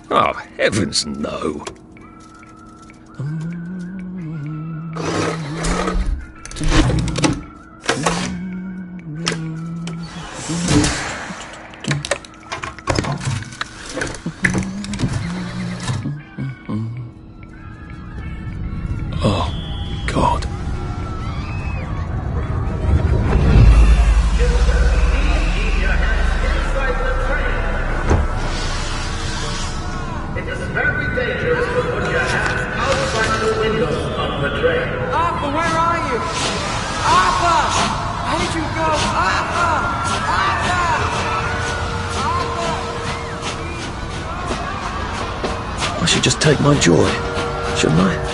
Oh, heavens no. Oh, God. It is very dangerous to put your hands outside the windows of the train. Arthur, where are you? Arthur! Where did you go? Arthur! Arthur! I should just take my joy, shouldn't I?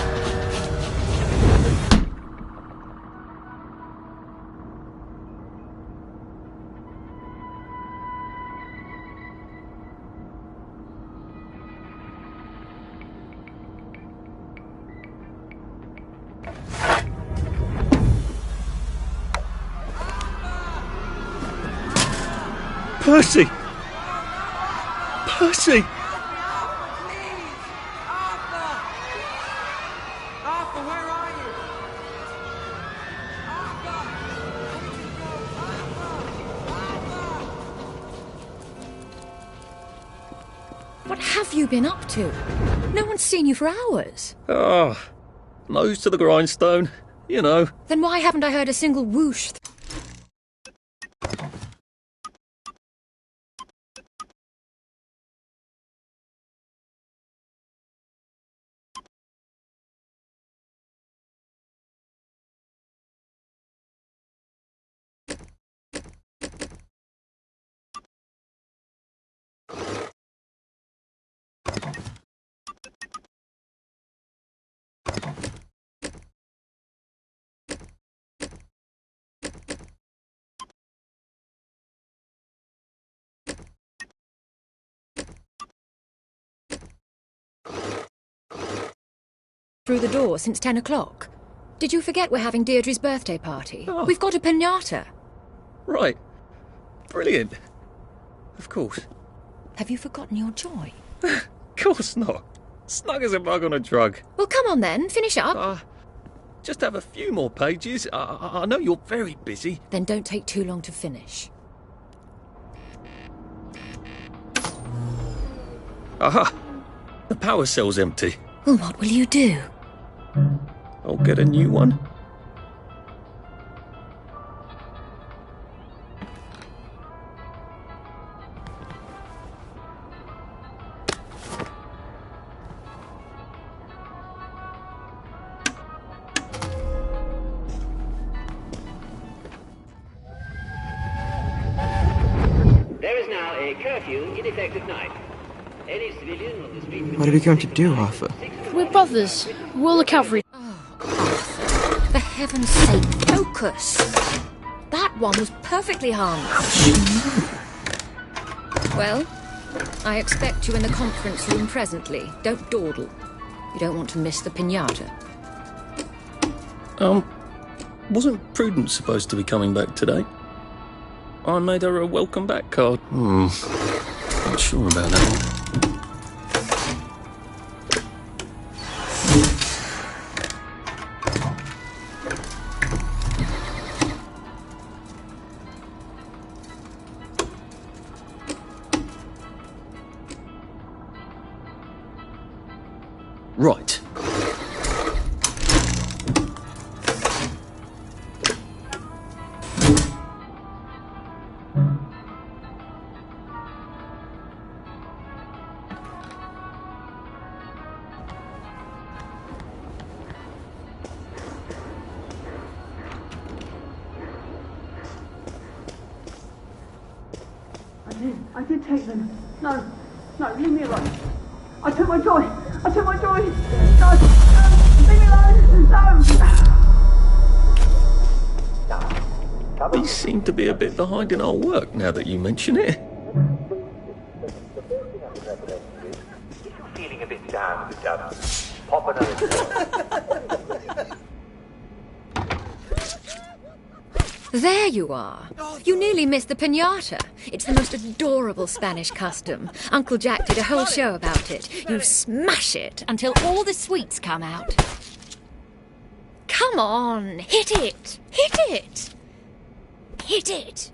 Percy! Percy! Arthur, where are you? What have you been up to? No one's seen you for hours. Ah, nose to the grindstone, you know. Then why haven't I heard a single whoosh? Through the door since 10 o'clock. Did you forget we're having Deirdre's birthday party? Oh. We've got a piñata. Right. Brilliant. Of course. Have you forgotten your joy? Of course not. Snug as a bug on a drug. Well, come on then, finish up. Just have a few more pages. I know you're very busy. Then don't take too long to finish. Aha! The power cell's empty. Well, what will you do? I'll get a new one. There is now a curfew in effect at night. Any civilian on the street... What are we going to do, Arthur? We're brothers. We'll look out for each Oh, Arthur, for heaven's sake, focus. That one was perfectly harmless. Well, I expect you in the conference room presently. Don't dawdle. You don't want to miss the piñata. Wasn't Prudence supposed to be coming back today? I made her a welcome back card. Not sure about that one. Right. I did take them. No, leave me alone. I took my joy. No, leave me alone. No. seem to be a bit behind in our work now that you mention it. If you're feeling a bit down with the pop another. There you are. You nearly missed the piñata. It's the most adorable Spanish custom. Uncle Jack did a whole show about it. You smash it until all the sweets come out. Come on, hit it! Hit it! Hit it!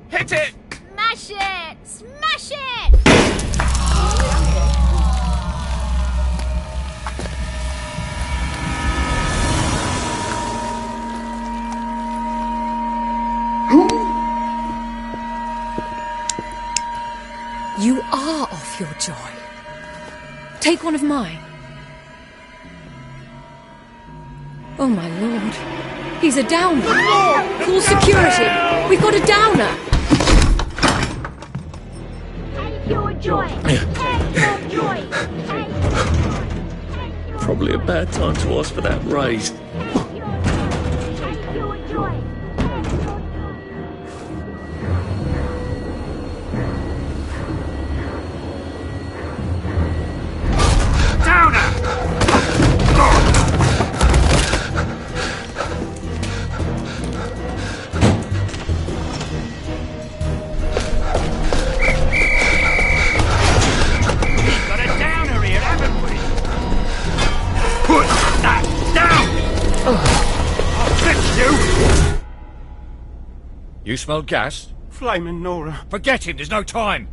Hit it! Smash it! Smash it! You are off your joy. Take one of mine. Oh, my lord. He's a downer. Call security. We've got a downer. Take your joy. Take your joy. Probably a bad time to ask for that raise. Take your joy. You smell gas? Flaming Nora. Forget him, there's no time.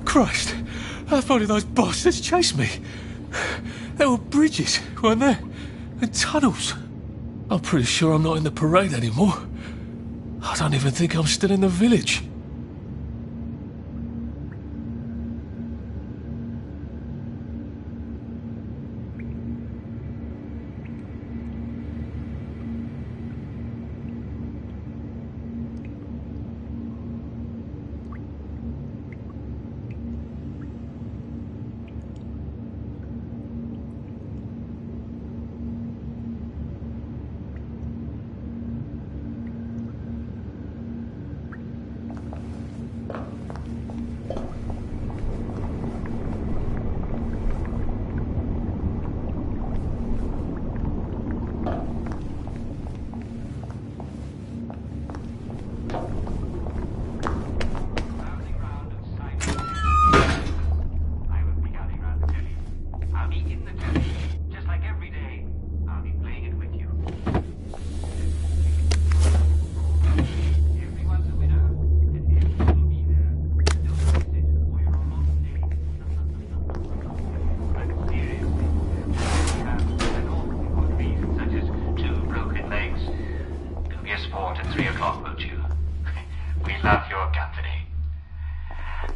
Christ, how far did those bastards chase me? There were bridges, weren't there? And tunnels. I'm pretty sure I'm not in the parade anymore. I don't even think I'm still in the village.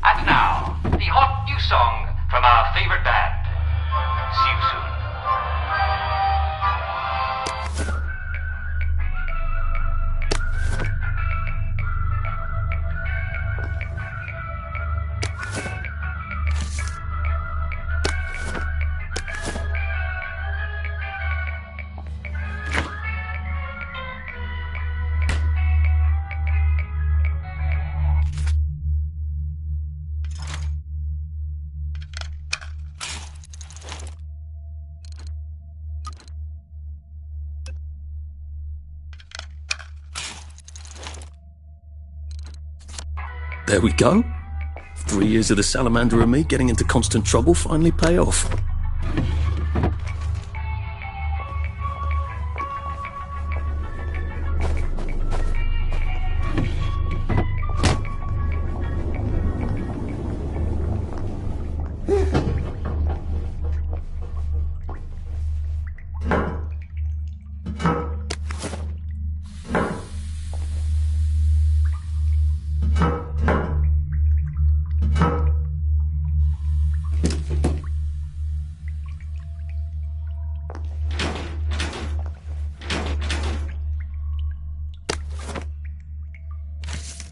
And now, the hot new song from our favorite band. See you soon. There we go. 3 years of the salamander and me getting into constant trouble finally pay off.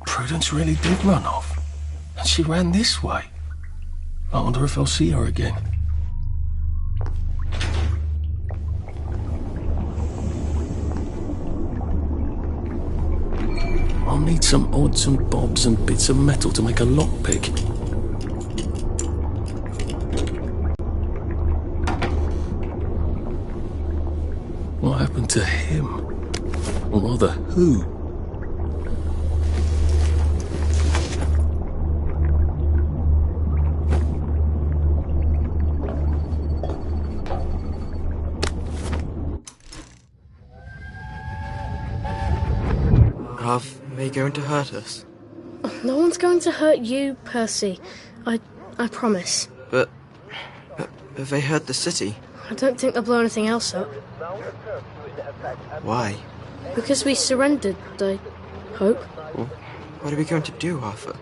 Prudence really did run off, and she ran this way. I wonder if I'll see her again. I'll need some odds and bobs and bits of metal to make a lockpick. What happened to him? Or rather, who? Are they going to hurt us? No one's going to hurt you, Percy. I promise. But they hurt the city. I don't think they'll blow anything else up. Why? Because we surrendered, I hope. Well, what are we going to do, Arthur?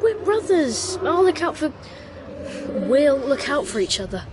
We're brothers. We'll look out for each other.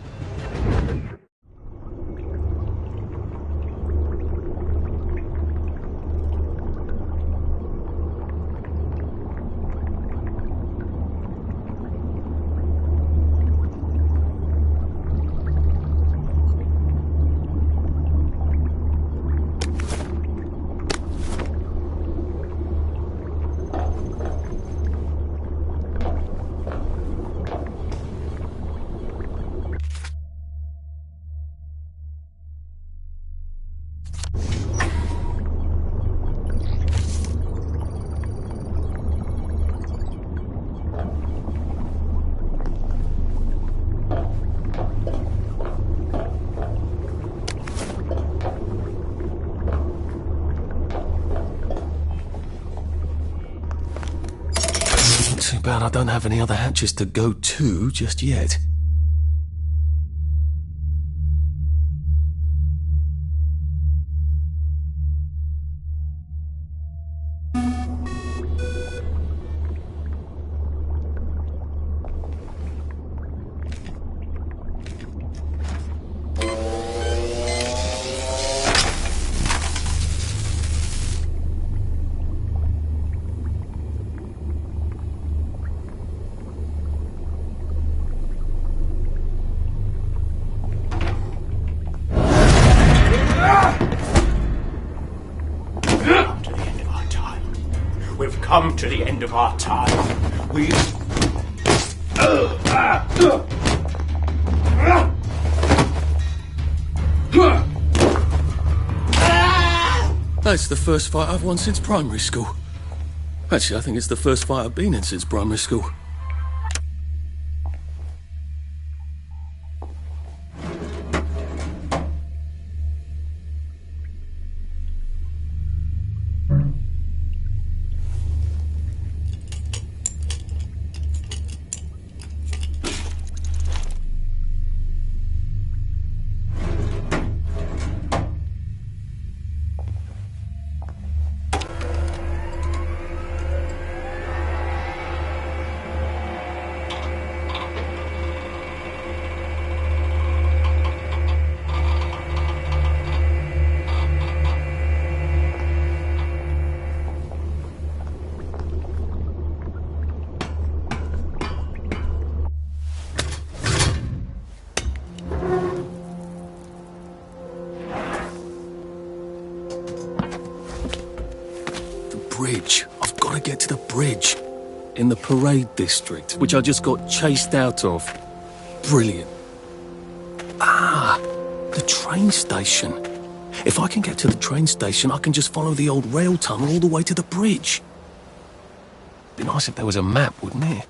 Too bad I don't have any other hatches to go to just yet. We've come to the end of our time. We... That's the first fight I've won since primary school. Actually, I think it's the first fight I've been in since primary school. Bridge. I've got to get to the bridge. In the parade district, which I just got chased out of. Brilliant. Ah, the train station. If I can get to the train station, I can just follow the old rail tunnel all the way to the bridge. Be nice if there was a map, wouldn't it?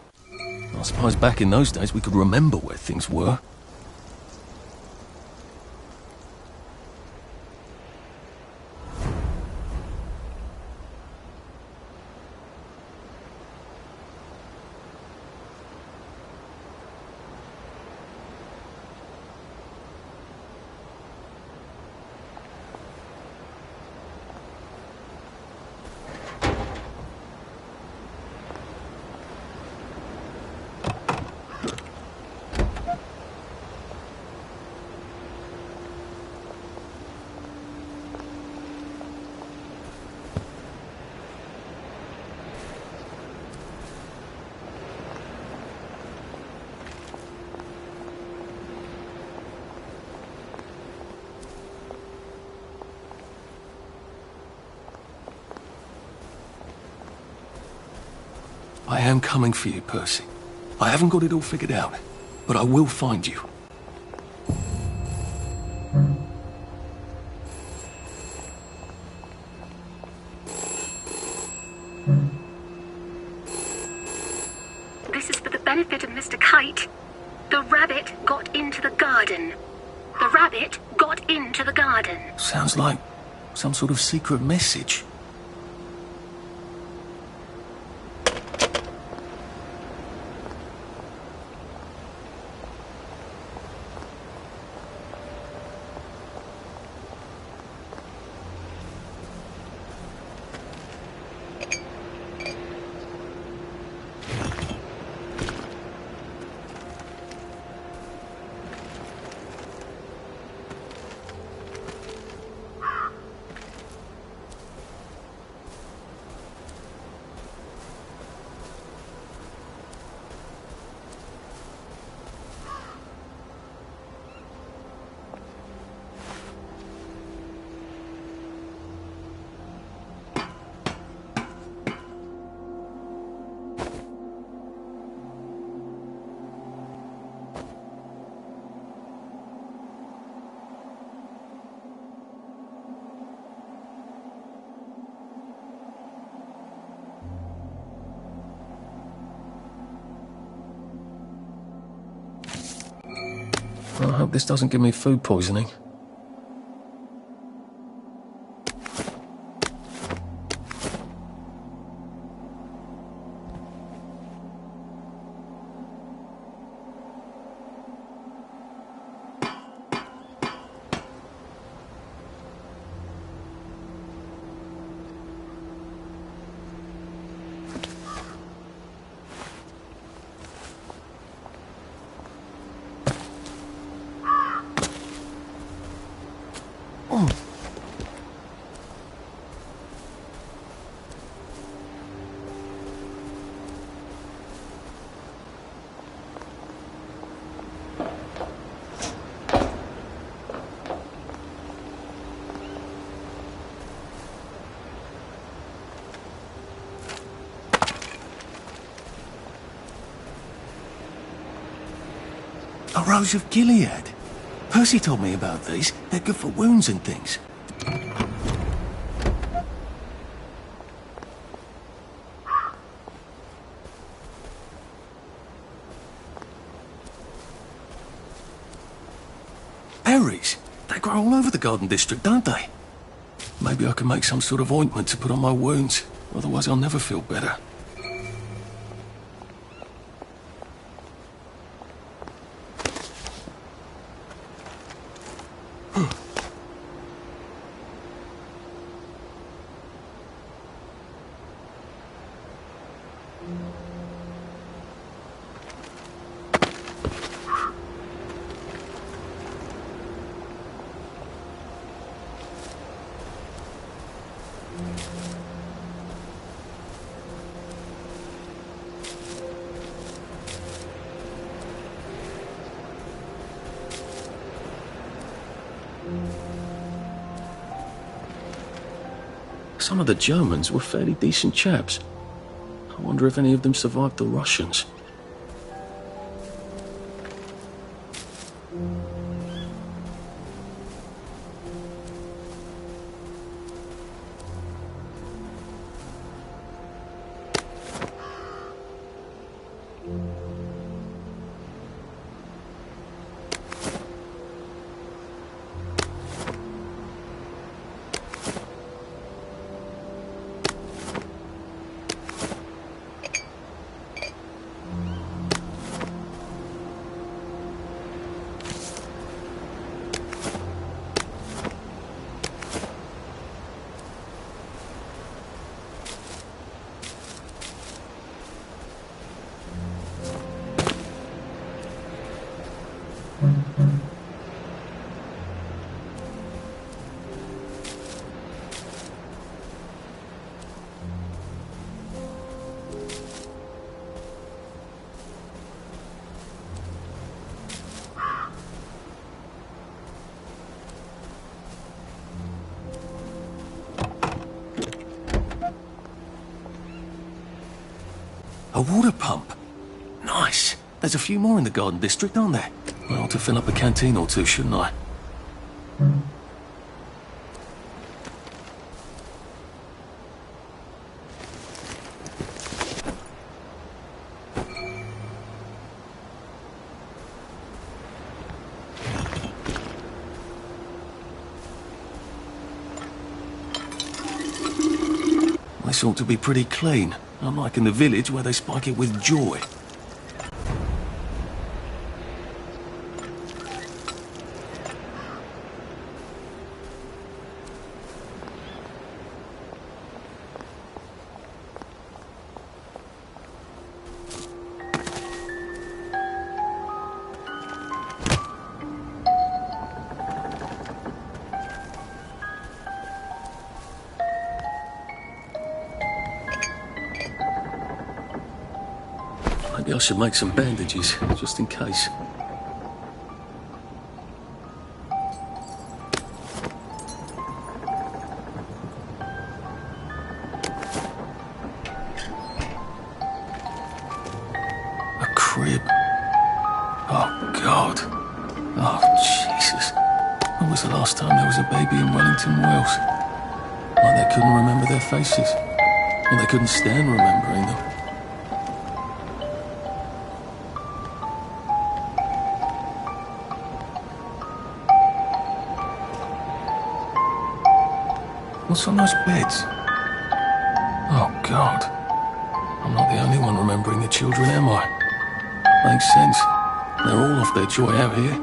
I suppose back in those days we could remember where things were. I am coming for you, Percy. I haven't got it all figured out, but I will find you. This is for the benefit of Mr. Kite. The rabbit got into the garden. The rabbit got into the garden. Sounds like some sort of secret message. I hope this doesn't give me food poisoning. A Rose of Gilead. Percy told me about these. They're good for wounds and things. Berries. They grow all over the Garden District, don't they? Maybe I can make some sort of ointment to put on my wounds. Otherwise I'll never feel better. Some of the Germans were fairly decent chaps. I wonder if any of them survived the Russians. A water pump. Nice. There's a few more in the Garden District, aren't there? I ought to fill up a canteen or two, shouldn't I? This ought to be pretty clean, unlike in the village where they spike it with joy. Maybe I should make some bandages, just in case. A crib. Oh, God. Oh, Jesus. When was the last time there was a baby in Wellington, Wales? Like they couldn't remember their faces. Or they couldn't stand remembering them. What's on those beds? Oh, God. I'm not the only one remembering the children, am I? Makes sense. They're all off their joy out here.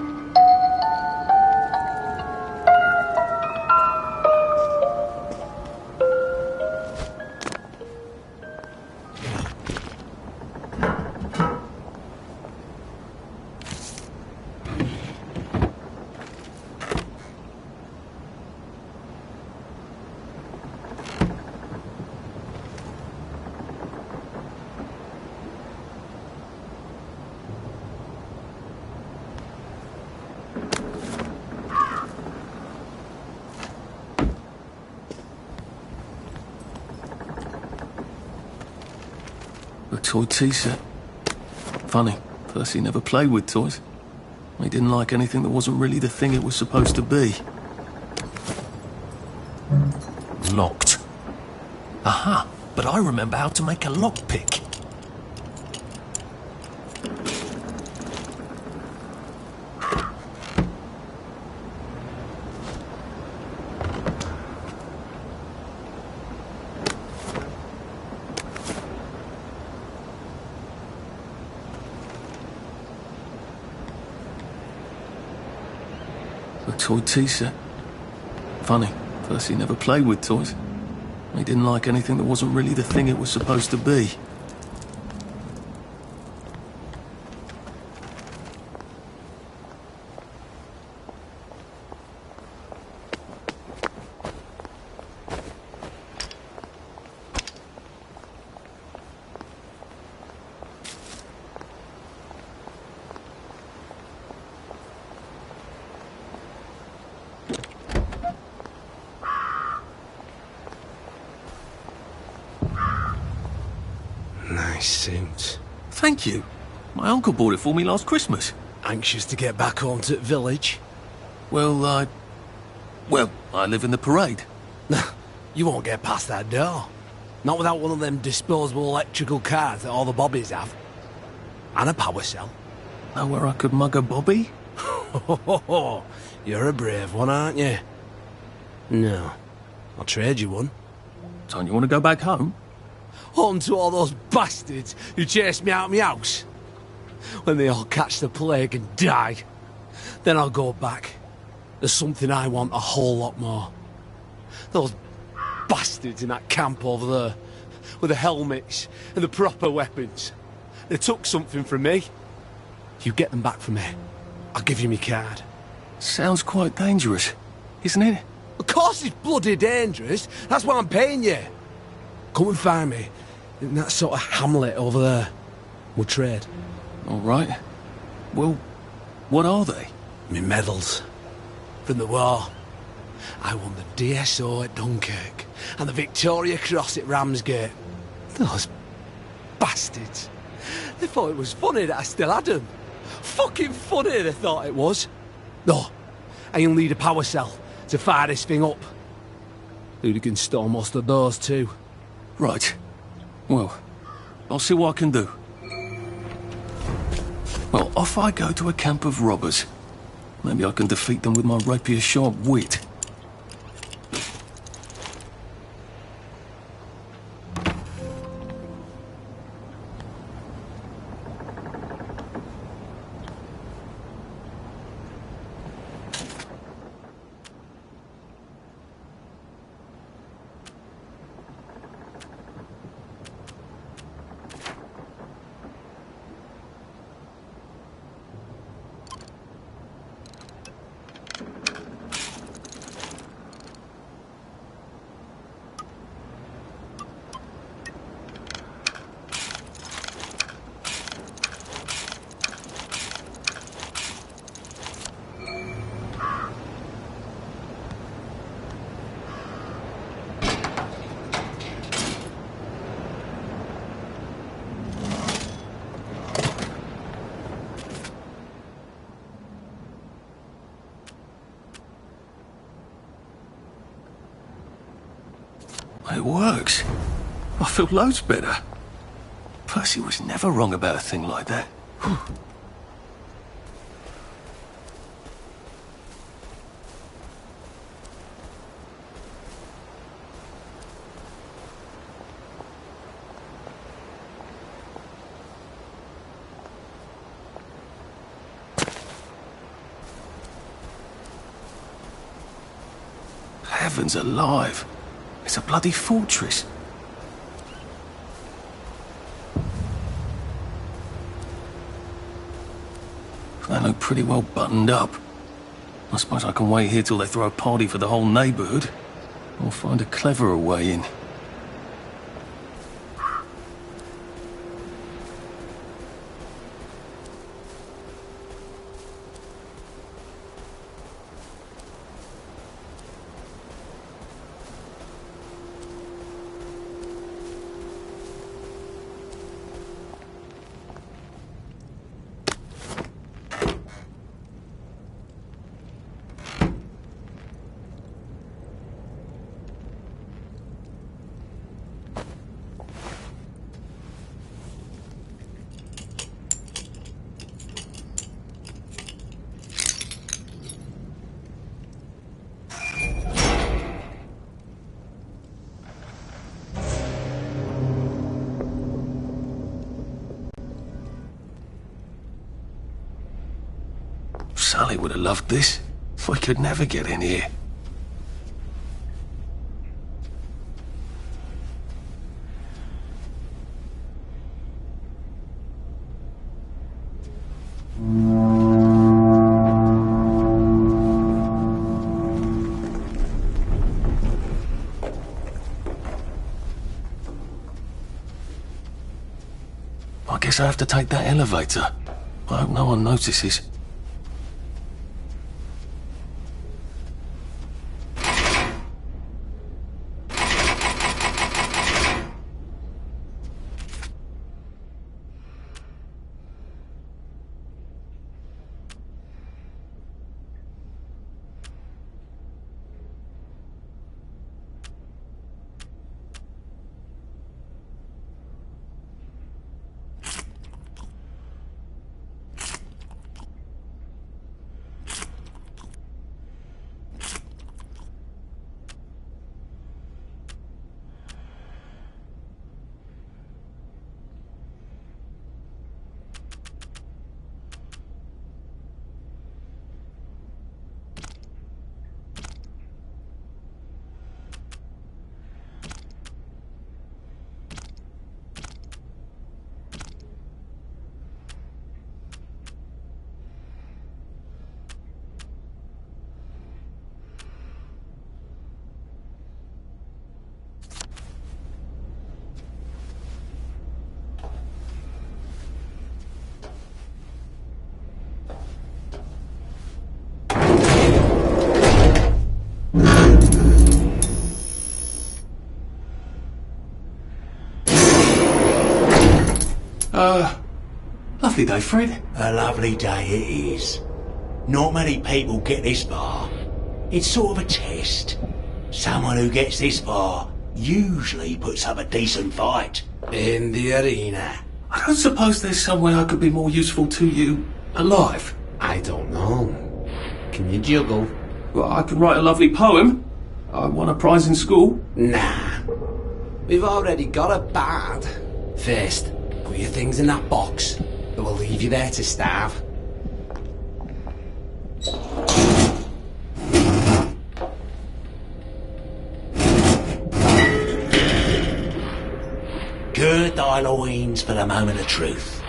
A toy tea set. Funny, Percy never played with toys. He didn't like anything that wasn't really the thing it was supposed to be. Locked. Aha, but I remember how to make a lockpick. A toy tea set. Funny, Percy never played with toys. He didn't like anything that wasn't really the thing it was supposed to be. Nice suit. Thank you. My uncle bought it for me last Christmas. Anxious to get back home to the village? Well, I live in the parade. You won't get past that door. Not without one of them disposable electrical cars that all the bobbies have. And a power cell. Know where I could mug a bobby? You're a brave one, aren't you? No. I'll trade you one. Don't you want to go back home? Home to all those bastards who chased me out of my house. When they all catch the plague and die, then I'll go back. There's something I want a whole lot more. Those bastards in that camp over there, with the helmets and the proper weapons. They took something from me. You get them back from me, I'll give you my card. Sounds quite dangerous, isn't it? Of course it's bloody dangerous. That's why I'm paying you. Come and find me in that sort of hamlet over there. We'll trade. All right. Well, what are they? Me medals. From the war. I won the DSO at Dunkirk and the Victoria Cross at Ramsgate. Those bastards. They thought it was funny that I still had them. Fucking funny they thought it was. No, I'll need a power cell to fire this thing up. Hooligans stole most of those too. Right. Well, I'll see what I can do. Well, off I go to a camp of robbers. Maybe I can defeat them with my rapier-sharp wit. It works. I feel loads better. Percy was never wrong about a thing like that. Whew. Heavens alive. It's a bloody fortress. They look pretty well buttoned up. I suppose I can wait here till they throw a party for the whole neighbourhood. Or find a cleverer way in. Sully would have loved this. We could never get in here. I guess I have to take that elevator. I hope no one notices. Lovely day, Fred. A lovely day it is. Not many people get this far. It's sort of a test. Someone who gets this far usually puts up a decent fight. In the arena. I don't suppose there's somewhere I could be more useful to you alive. I don't know. Can you juggle? Well, I can write a lovely poem. I won a prize in school. Nah. We've already got a bard. First, put your things in that box. It will leave you there to starve. Gird thy loins for the moment of truth,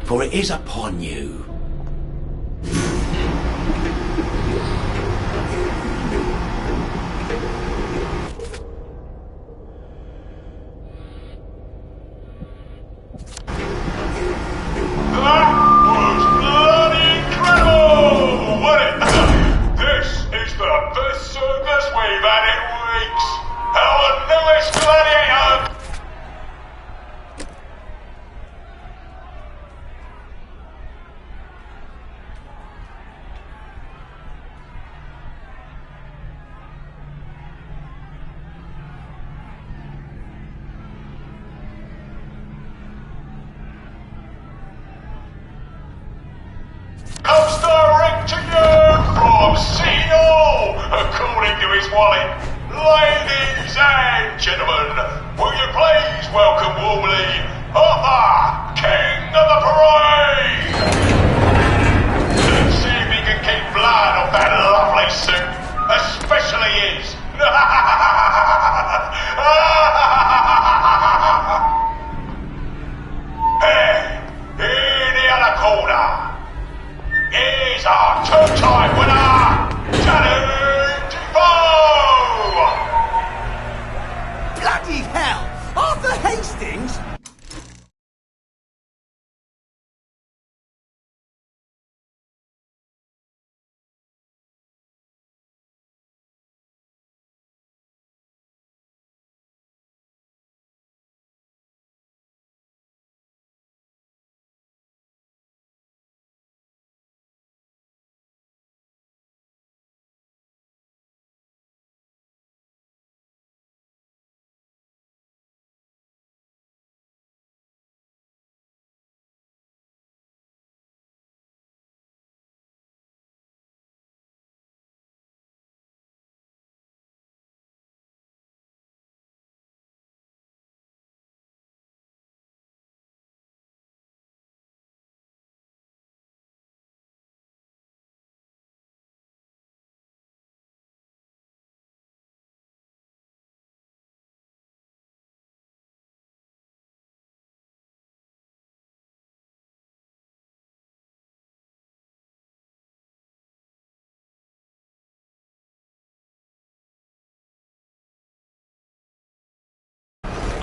for it is upon you. Comes direct to you from CEO, according to his wallet. Ladies and gentlemen, will you please welcome warmly Arthur, King of the Parade? Let's see if he can keep blood off that lovely suit, especially his. Hey, in the other corner is our two-time winner, Johnny Defoe! Bloody hell! Arthur Hastings?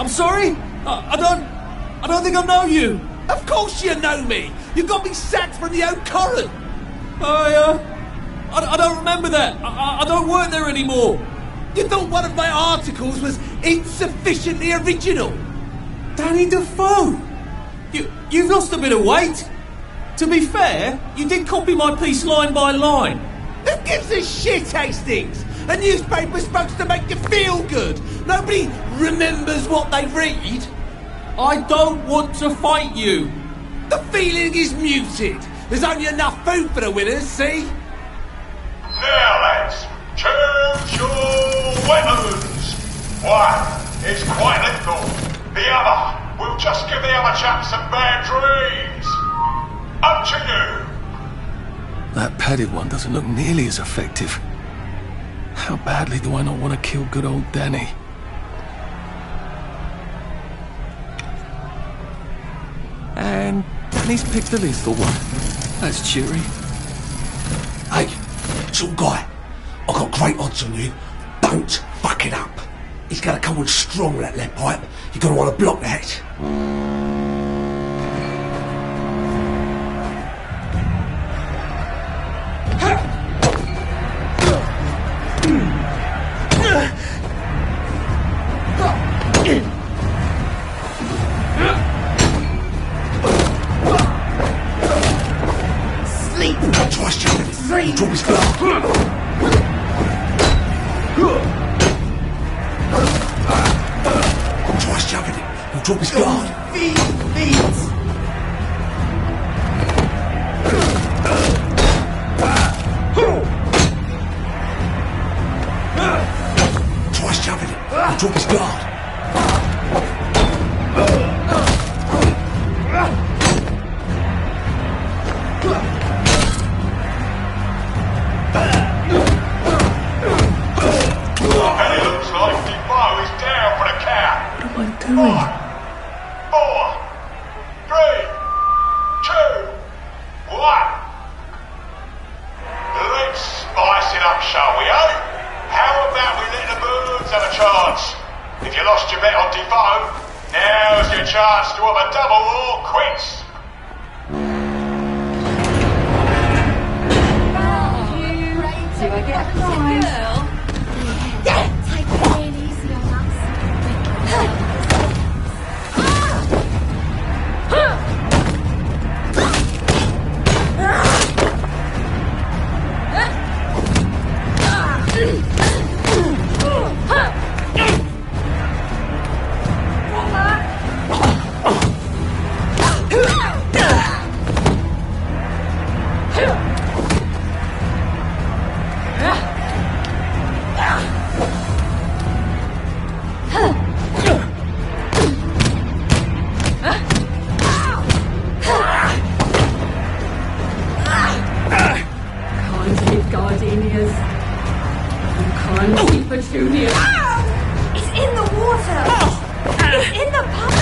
I'm sorry? I don't think I know you. Of course you know me. You got me sacked from the old Corran. I don't remember that. I don't work there anymore. You thought one of my articles was insufficiently original? Danny Defoe! You've lost a bit of weight. To be fair, you did copy my piece line by line. Who gives a shit, Hastings? A newspaper's supposed to make you feel good. Nobody remembers what they read. I don't want to fight you. The feeling is muted. There's only enough food for the winners, see? Now, lads, choose your weapons. One is quite lethal. The other will just give the other chap some bad dreams. Up to you. That padded one doesn't look nearly as effective. How badly do I not want to kill good old Danny? And Danny's picked the lethal one. That's cheery. Hey, some guy, I've got great odds on you. Don't fuck it up. He's gonna come on strong with that lead pipe. You're gonna want to block that. Sleep! Twice jumping. Sleep! Drop his guard. Twice jumping. He'll drop his guard. Feet! Twice jumping. He'll drop his guard. And it looks like Defoe is down for the count. What am I doing? 4, 3, 2, 1. Let's spice it up, shall we, eh? How about we let the birds have a chance? If you lost your bet on Defoe, now's your chance to have a double or quits. Do I get a prize? Yeah! Take it really easy on us. Gardenias. You can't keep Petunia. It's in the water! It's in the pump!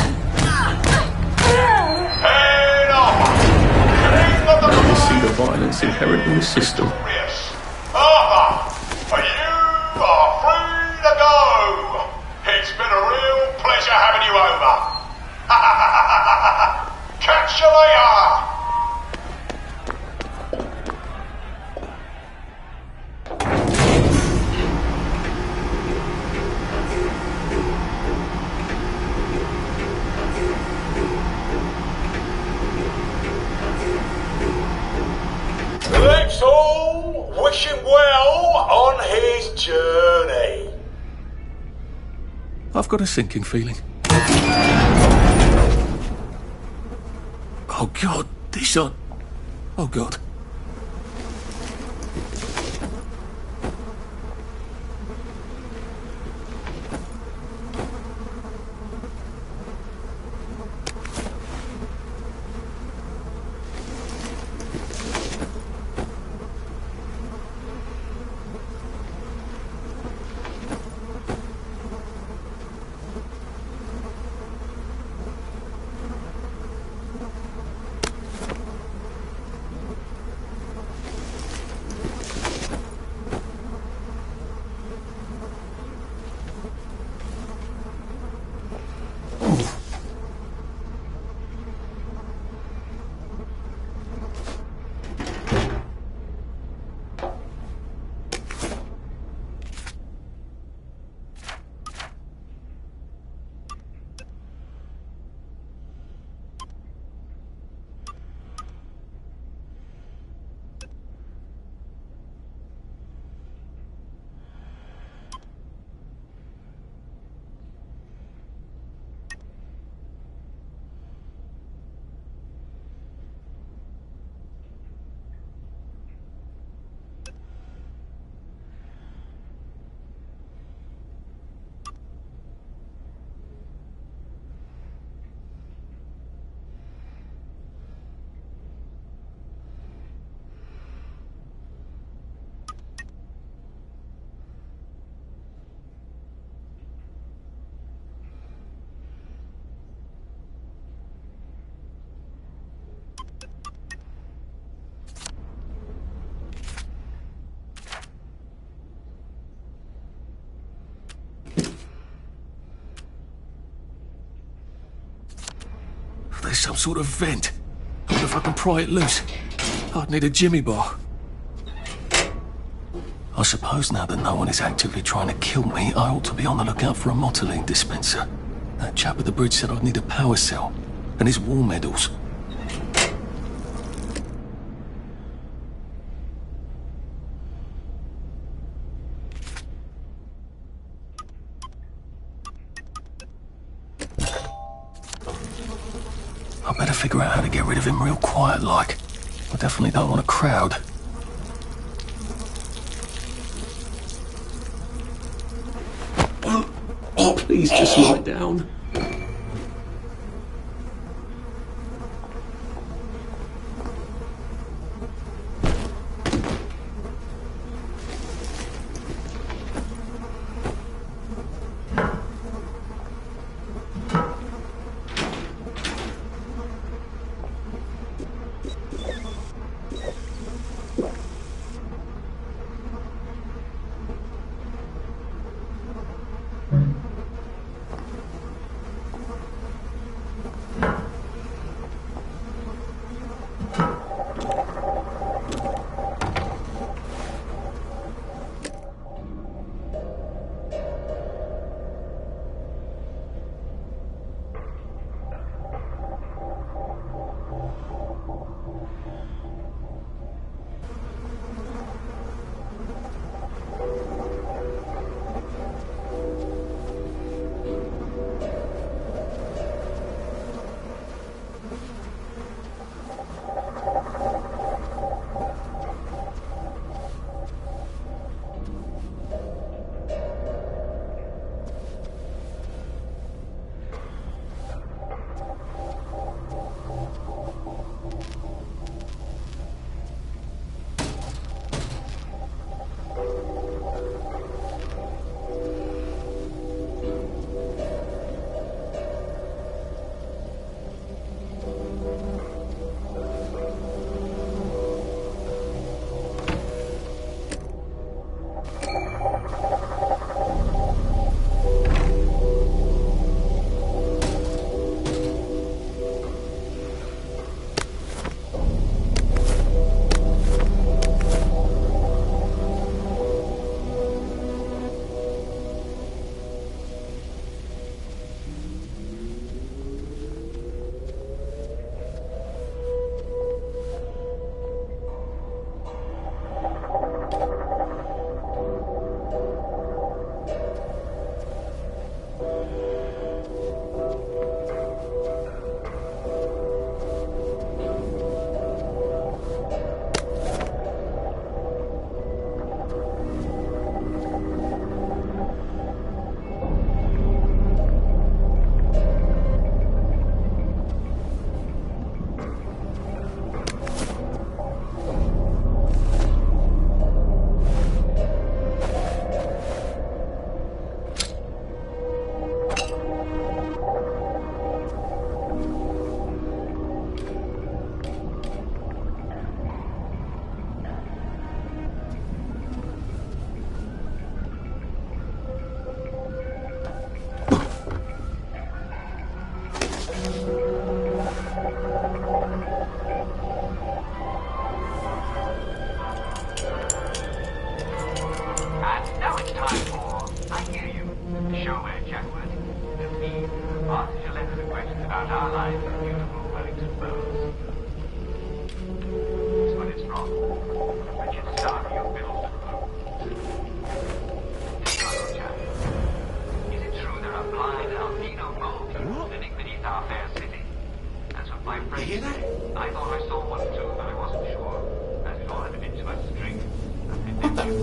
Head off! King of the I see the violence inherent in the system. Arthur, you are free to go. It's been a real pleasure having you over. Catch you later. Let's all wish him well on his journey. I've got a sinking feeling. Oh God, these are... Oh God. there's some sort of vent. I wonder if I can pry it loose. I'd need a jimmy bar. I suppose now that no one is actively trying to kill me, I ought to be on the lookout for a motoline dispenser. That chap at the bridge said I'd need a power cell. And his war medals. I better figure out how to get rid of him real quiet like. I definitely don't want a crowd. Oh, please just lie down.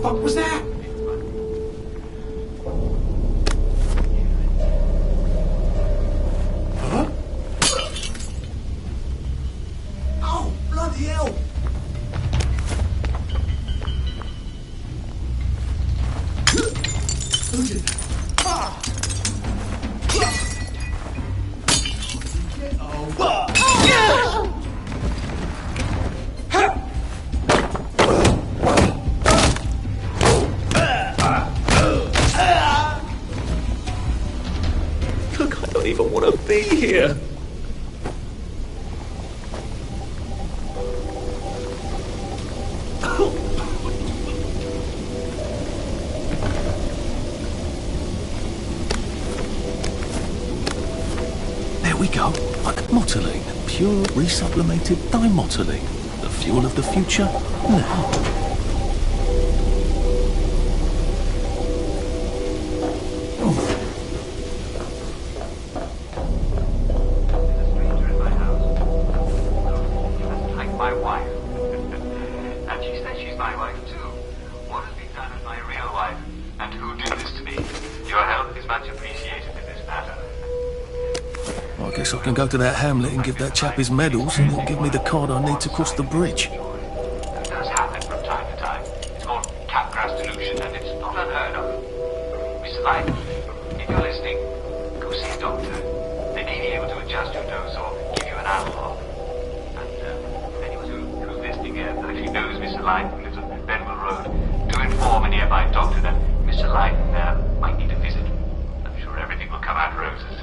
What was that? Huh? Oh, bloody hell! Who's it? Ah! Look, I don't even want to be here. Motoline, pure resublimated dimotoline. The fuel of the future, now. I can go to that hamlet and give that chap his medals, and he'll give me the card I need to cross the bridge. It does happen from time to time. It's called capgras delusion, and it's not unheard of. Mr. Light, if you're listening, go see a doctor. They may be able to adjust your dose or give you an analog. And anyone who's listening here actually knows Mr. Light who lives on Benwell Road, do inform a nearby doctor that Mr. Light might need a visit. I'm sure everything will come out roses.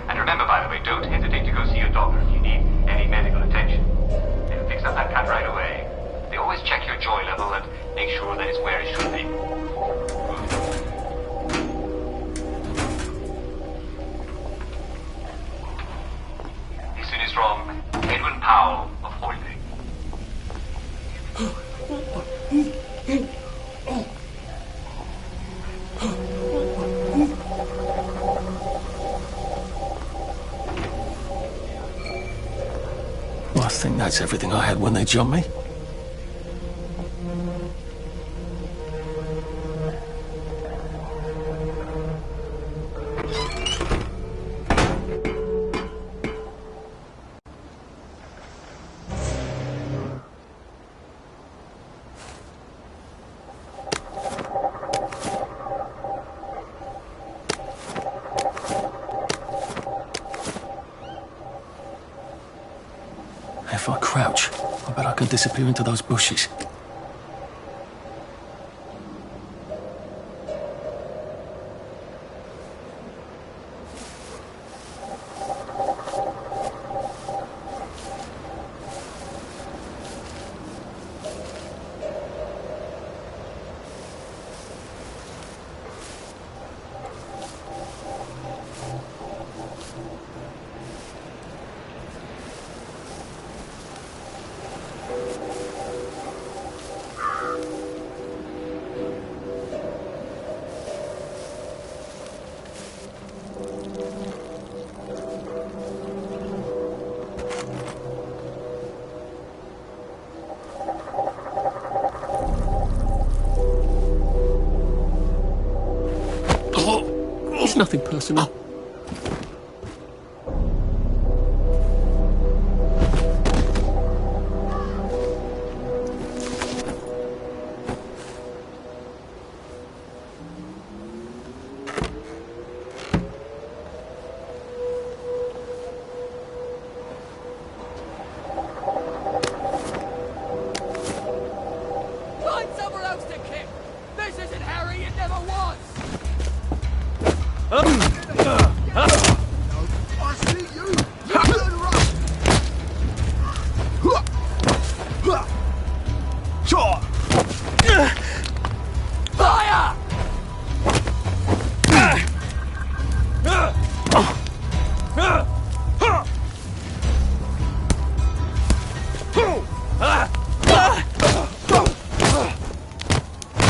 And remember, by the way, don't hesitate to go see your doctor if you need any medical attention. They'll fix up that cut right away. They always check your joy level and make sure that it's where it should be. This one is from Edwin Powell of Hoylake. I think that's everything I had when they jumped me. If I crouch, I bet I can disappear into those bushes. It's nothing personal. Find somewhere else to kick! This isn't Harry, it never was! I see you! Turn around! Shot! Fire!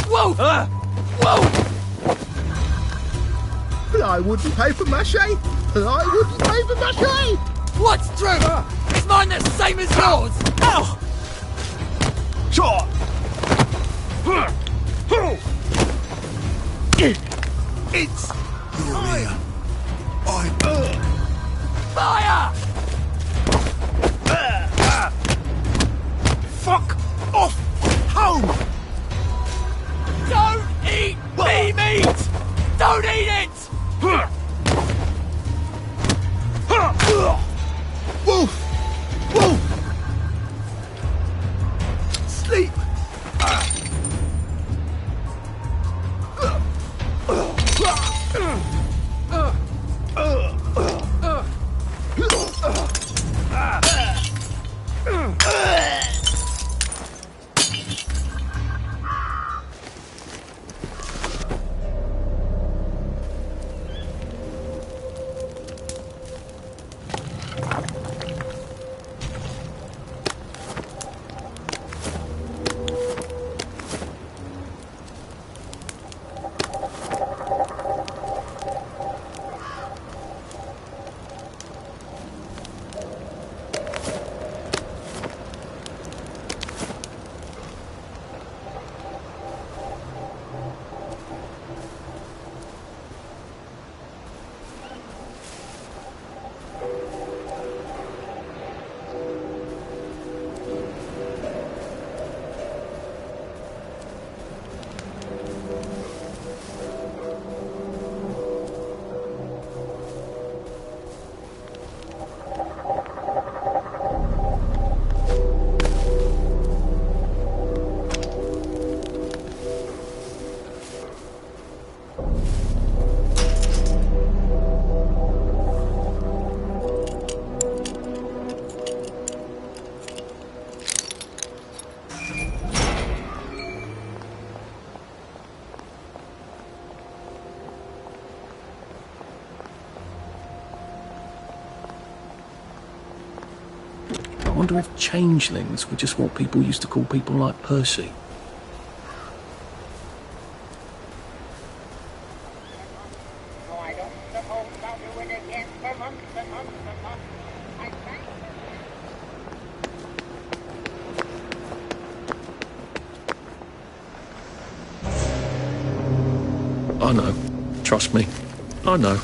Whoa! Whoa! I wouldn't pay for mache! I wouldn't pay for mache! What's true? Is mine the same as yours? Ow! Shot! It's fire! Fire! Fuck off home! Don't eat me meat! Don't eat it! Wolf! Wolf! Sleep! wonder if changelings were just what people used to call people like Percy. I know. Trust me. I know.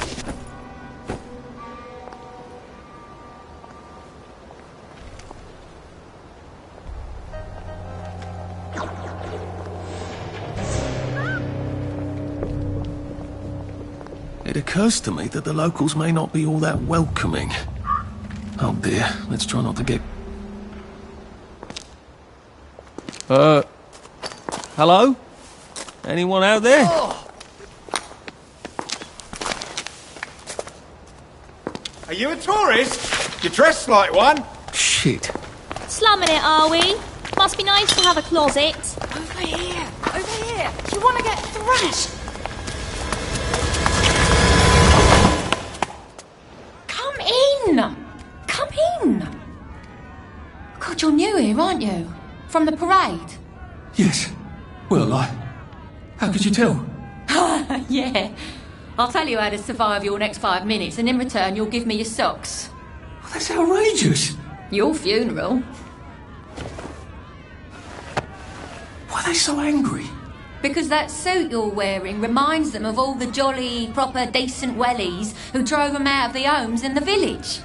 It occurs to me that the locals may not be all that welcoming. Oh dear, let's try not to get... Hello? Anyone out there? Are you a tourist? You're dressed like one. Shit. Slumming it, are we? Must be nice to have a closet. Over here! Over here! Do you want to get thrashed? Come in! Come in! God, you're new here, aren't you? From the parade? Yes. Well, how could you tell? Yeah. I'll tell you how to survive your next 5 minutes, and in return you'll give me your socks. Well, that's outrageous. Your funeral. Why are they so angry? Because that suit you're wearing reminds them of all the jolly, proper, decent wellies who drove them out of their homes in the village.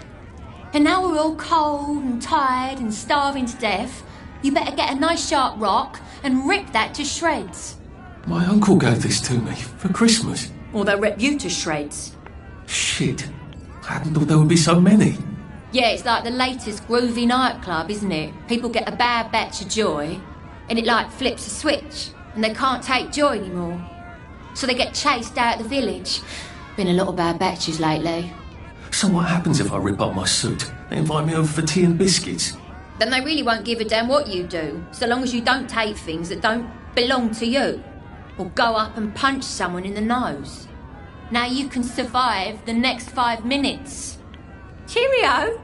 And now we're all cold and tired and starving to death. You better get a nice sharp rock and rip that to shreds. My uncle gave this to me for Christmas. Or they'll rip you to shreds. Shit. I hadn't thought there would be so many. Yeah, it's like the latest groovy nightclub, isn't it? People get a bad batch of joy, and it like flips a switch, and they can't take joy anymore. So they get chased out of the village. Been a lot of bad batches lately. So what happens if I rip up my suit? They invite me over for tea and biscuits. Then they really won't give a damn what you do, so long as you don't take things that don't belong to you. Or go up and punch someone in the nose. Now you can survive the next 5 minutes. Cheerio!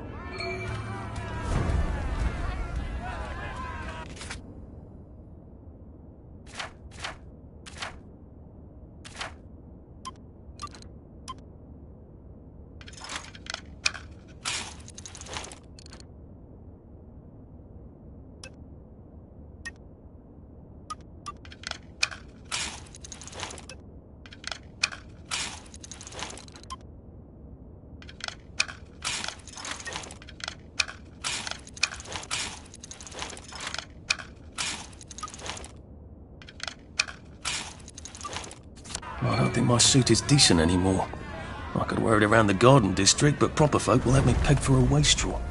I don't think my suit is decent anymore. I could wear it around the garden district, but proper folk will have me pegged for a wastrel.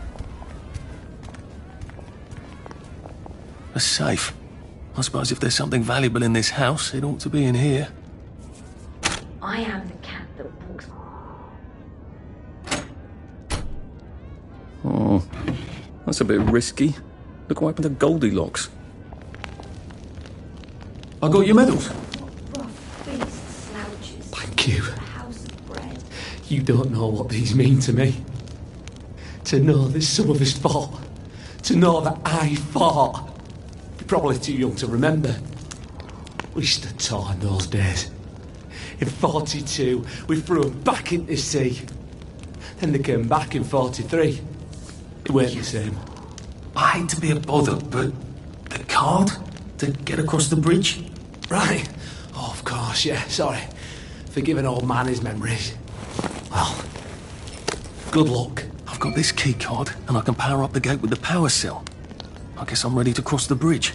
A safe. I suppose if there's something valuable in this house, it ought to be in here. I am the cat that walks. Oh, that's a bit risky. Look what happened to Goldilocks. I got your medals. Thank you. You don't know what these mean to me. To know that some of us fought. To know that I fought. You're probably too young to remember. We stood tall in those days. In 42, we threw them back into sea. Then they came back in 43. It weren't the same. I hate to be a bother, but the card to get across the bridge? Right. Oh, of course, yeah, sorry. Forgive an old man his memories. Well, good luck. I've got this key card, and I can power up the gate with the power cell. I guess I'm ready to cross the bridge.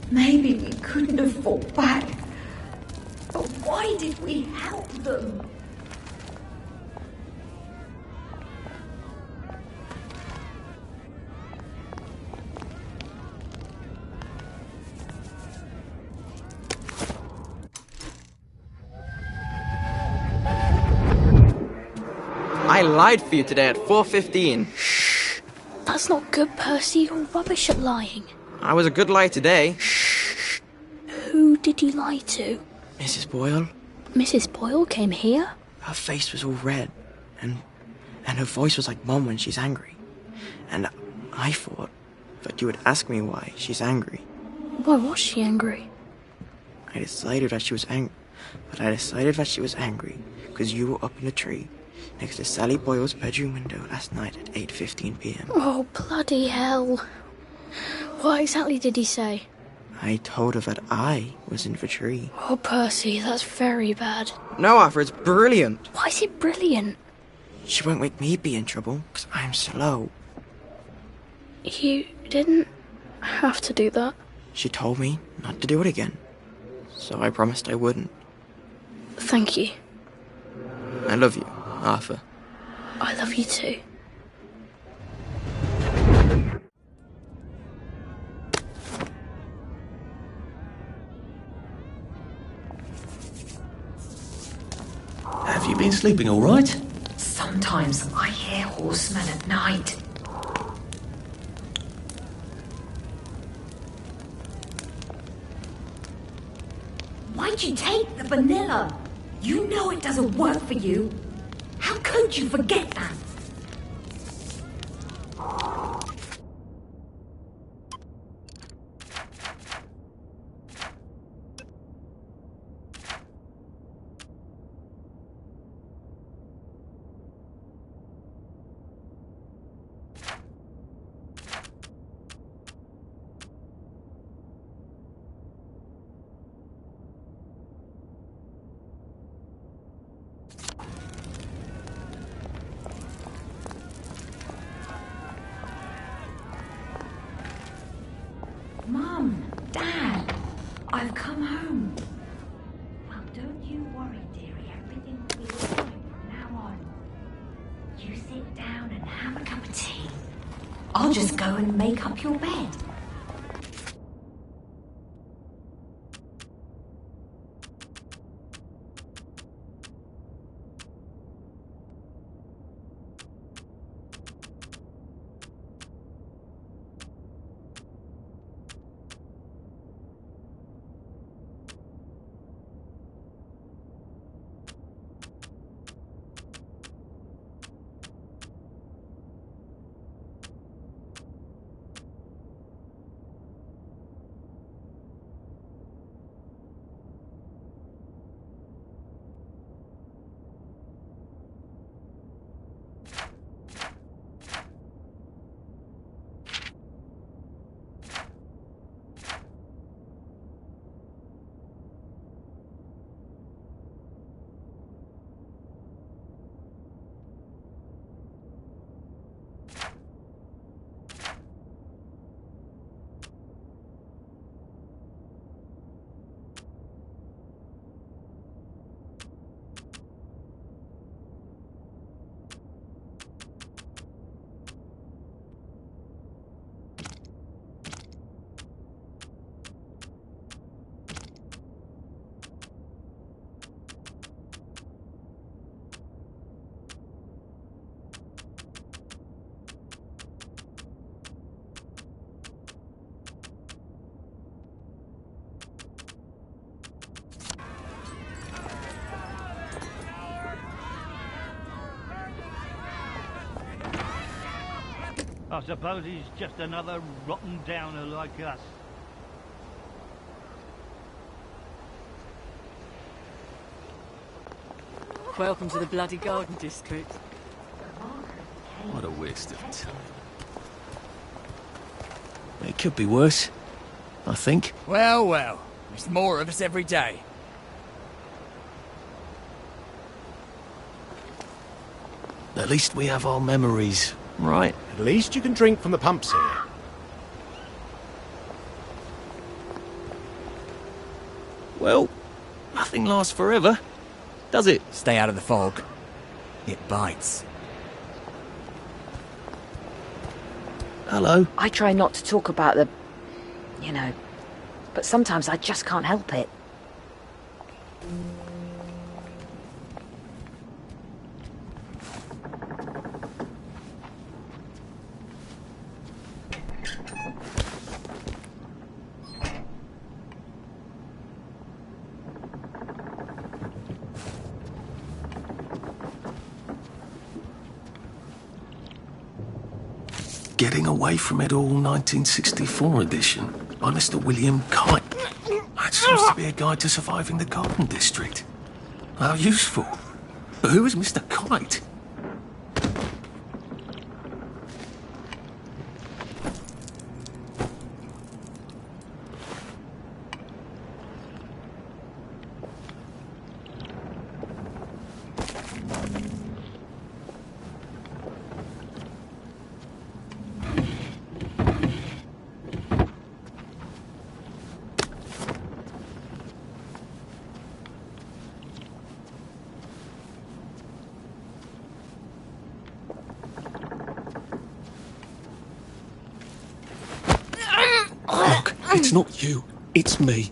Maybe we couldn't have fought back. But why did we help them? I lied for you today at 4:15. That's not good, Percy. You're rubbish at lying. I was a good liar today. Who did you lie to? Mrs. Boyle. Mrs. Boyle came here? Her face was all red, and her voice was like Mum when she's angry. And I thought that you would ask me why she's angry. Why was she angry? I decided that she was angry because you were up in a tree next to Sally Boyle's bedroom window last night at 8:15 p.m. Oh, bloody hell. What exactly did he say? I told her that I was in the tree. Oh, Percy, that's very bad. No, Arthur, it's brilliant. Why is it brilliant? She won't make me be in trouble because I'm slow. You didn't have to do that. She told me not to do it again, so I promised I wouldn't. Thank you. I love you, Arthur. I love you too. Have you been sleeping all right? Sometimes I hear horsemen at night. Why'd you take the vanilla? You know it doesn't work for you. How could you forget that? Mum, Dad, I've come home. Well, don't you worry, dearie. Everything will be all right from now on. You sit down and have a cup of tea. I'll just go and make up your bed. I suppose he's just another rotten downer like us. Welcome to the bloody garden district. What a waste of time. It could be worse, I think. Well, well. There's more of us every day. At least we have our memories, right? At least you can drink from the pumps here. Well, nothing lasts forever, does it? Stay out of the fog. It bites. Hello. I try not to talk about the... you know, but sometimes I just can't help it. Getting Away from It All 1964 edition by Mr. William Kite. That seems to be a guide to surviving the Garden District. How useful. But who is Mr. Kite? Look, it's not you, it's me.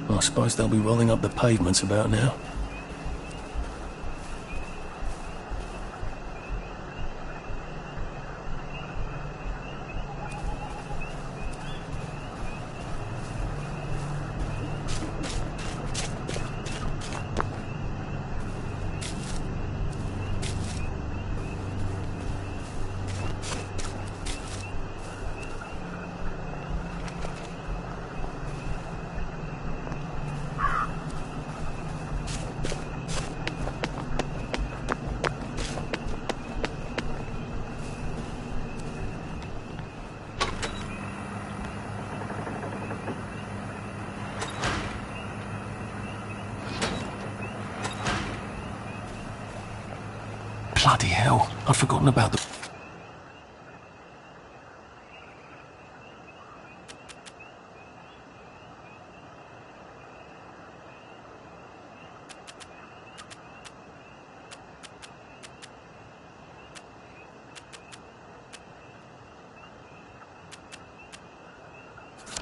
I suppose they'll be rolling up the pavements about now. Bloody hell, I'd forgotten about the...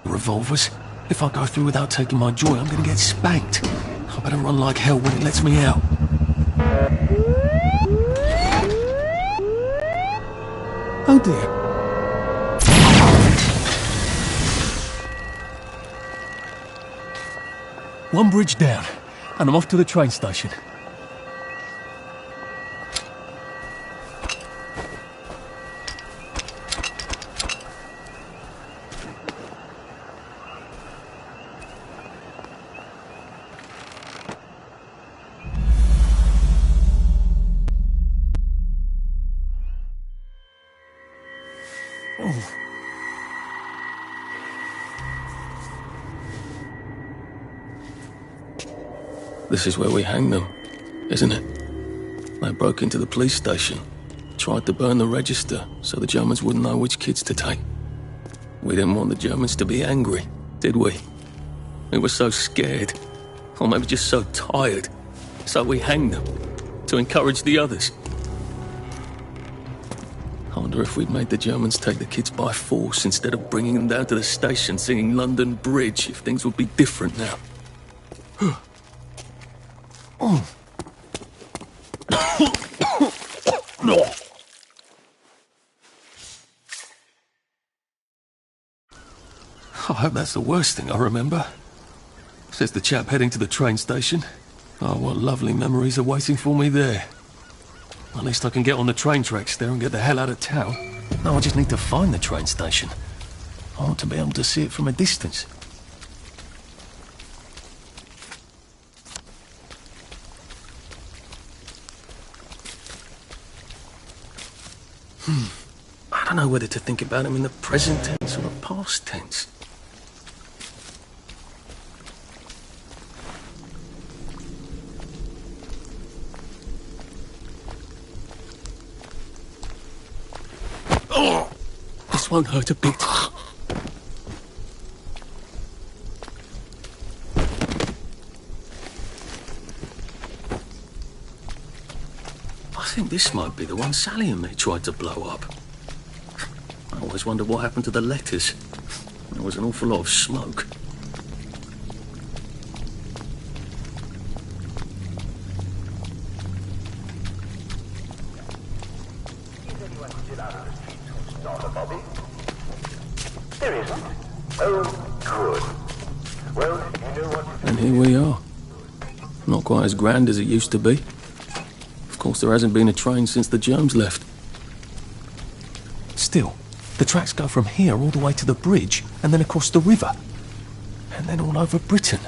revolvers. If I go through without taking my joy, I'm gonna get spanked. I better run like hell when it lets me out. Oh dear. One bridge down, and I'm off to the train station. This is where we hang them, isn't it? They broke into the police station, tried to burn the register so the Germans wouldn't know which kids to take. We didn't want the Germans to be angry, did we? We were so scared, or maybe just so tired, so we hanged them to encourage the others. I wonder if we'd made the Germans take the kids by force instead of bringing them down to the station singing London Bridge, if things would be different now. I hope that's the worst thing I remember, says the chap heading to the train station. Oh, what lovely memories are waiting for me there. At least I can get on the train tracks there and get the hell out of town. Now I just need to find the train station. I want to be able to see it from a distance. I don't know whether to think about him in the present tense or the past tense. Oh, this won't hurt a bit. I think this might be the one Sally and me tried to blow up. I always wondered what happened to the letters. There was an awful lot of smoke. There isn't. Oh, good. Well, you know what... And here we are. Not quite as grand as it used to be. Of course, there hasn't been a train since the Germs left. Still, the tracks go from here all the way to the bridge, and then across the river. And then all over Britain.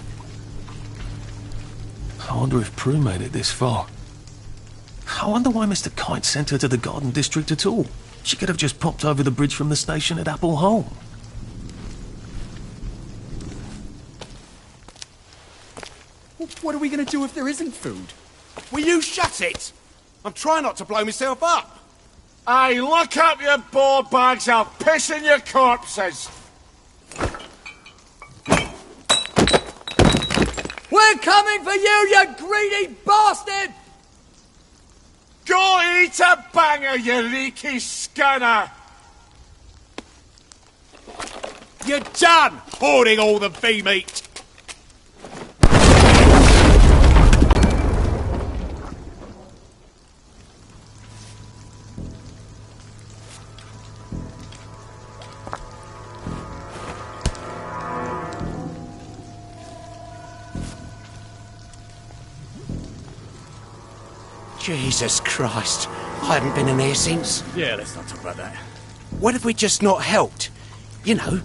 I wonder if Prue made it this far. I wonder why Mr. Kite sent her to the Garden District at all. She could have just popped over the bridge from the station at Apple Hole. What are we going to do if there isn't food? Will you shut it? I'm trying not to blow myself up. Hey, look up your board bags, I'll piss in your corpses. We're coming for you, you greedy bastard! Go eat a banger, you leaky scunner! You're done hoarding all the V-meat! Jesus Christ, I haven't been in here since. Yeah, let's not talk about that. What if we just not helped? You know,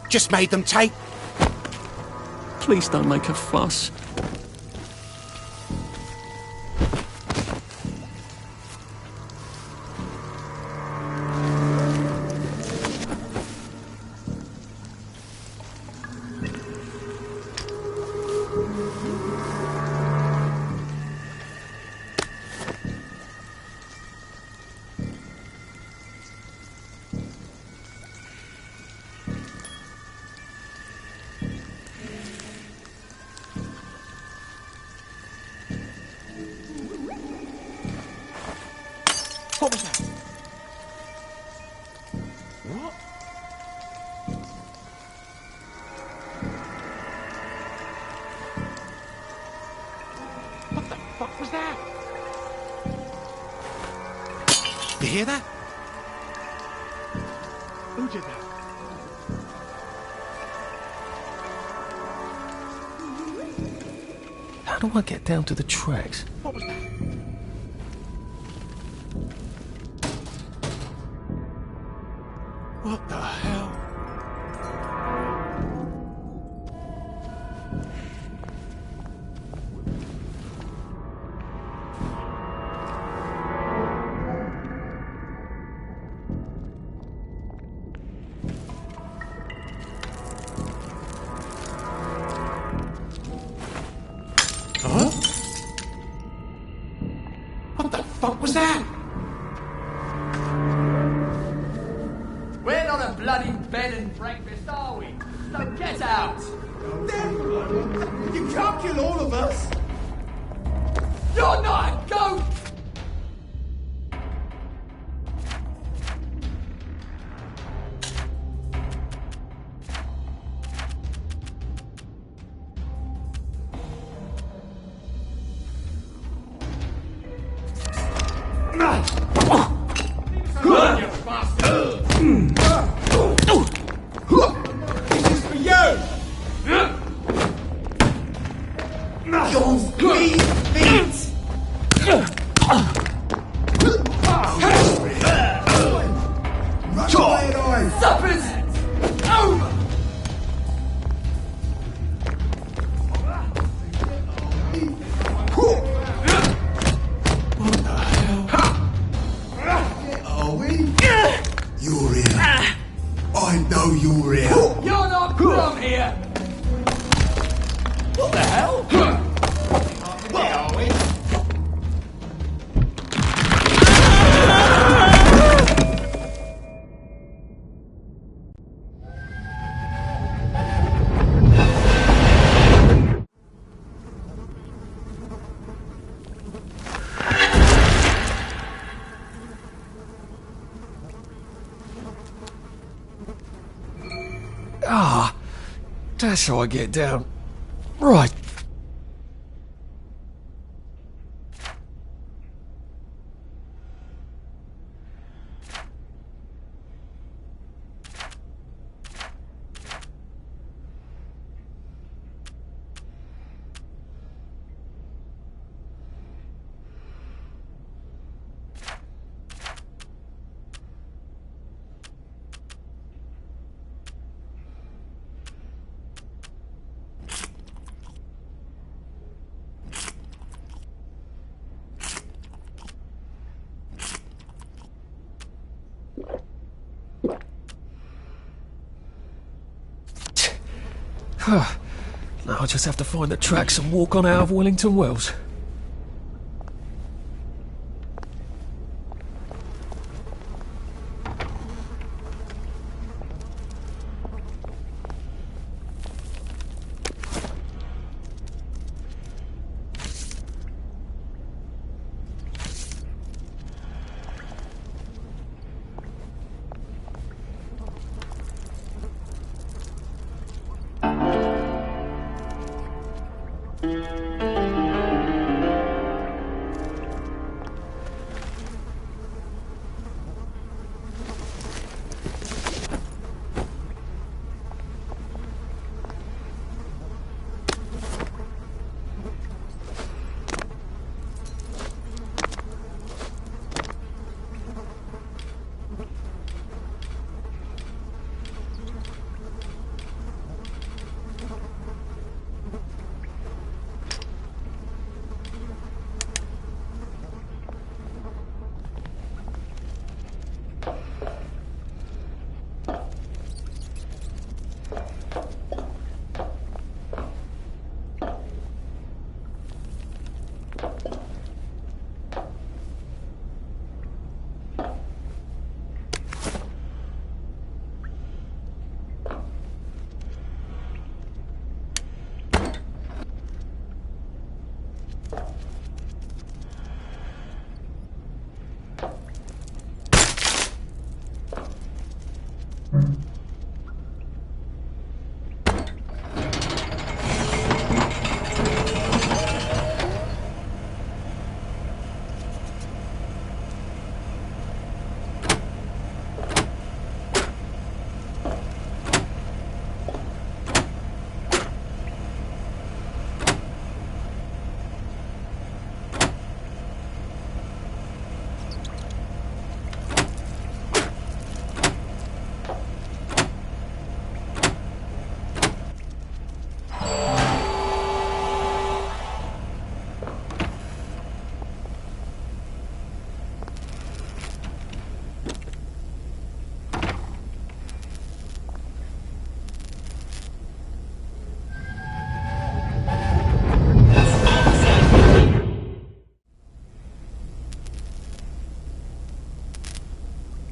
just made them take... Please don't make a fuss. What? What the fuck was that? You hear that? Who did that? How do I get down to the tracks? What was that? What the hell? Huh? What the fuck was that? We're not a bloody bed and breakfast, are we? So get out! You can't kill all of us! You're not a goat! This is for you! Your green feet! Supper's over! Are we? You're here. I know you're here. You're not from here! What the hell? Where are we? Ah, that's how I get down. Right. Now I just have to find the tracks and walk on out of Wellington Wells.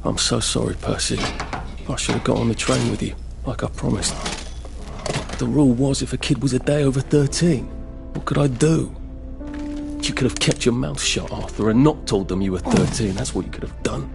I'm so sorry, Percy. I should have got on the train with you, like I promised. The rule was if a kid was a day over 13, what could I do? You could have kept your mouth shut, Arthur, and not told them you were 13. That's what you could have done.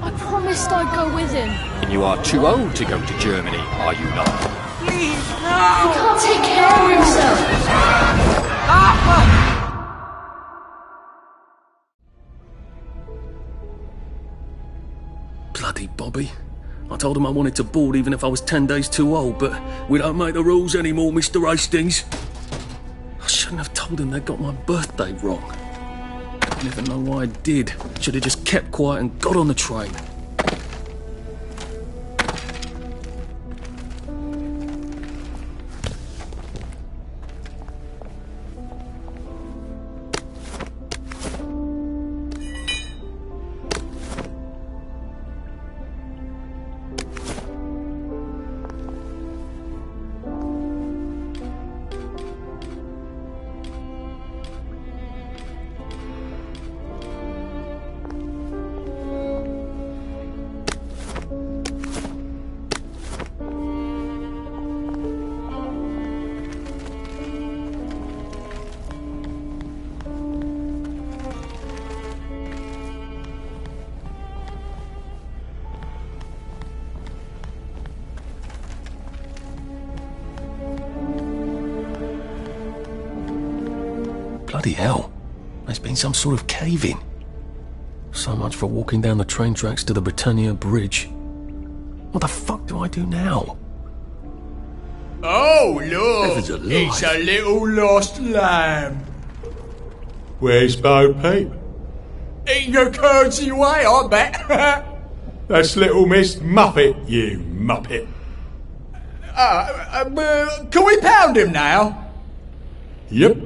I promised I'd go with him. You are too old to go to Germany, are you not? Please, no! He can't take care of himself. Bloody Bobby. I told him I wanted to board even if I was 10 days too old, but we don't make the rules anymore, Mr. Hastings. I shouldn't have told him they got my birthday wrong. I didn't even know why I did. Should have just kept quiet and got on the train. Bloody hell. There's been some sort of cave-in. So much for walking down the train tracks to the Britannia Bridge. What the fuck do I do now? Oh, look! Heavens alive. It's a little lost lamb. Where's Bo Peep? In a curtsy way, I bet. That's little Miss Muppet, you muppet. Can we pound him now? Yep.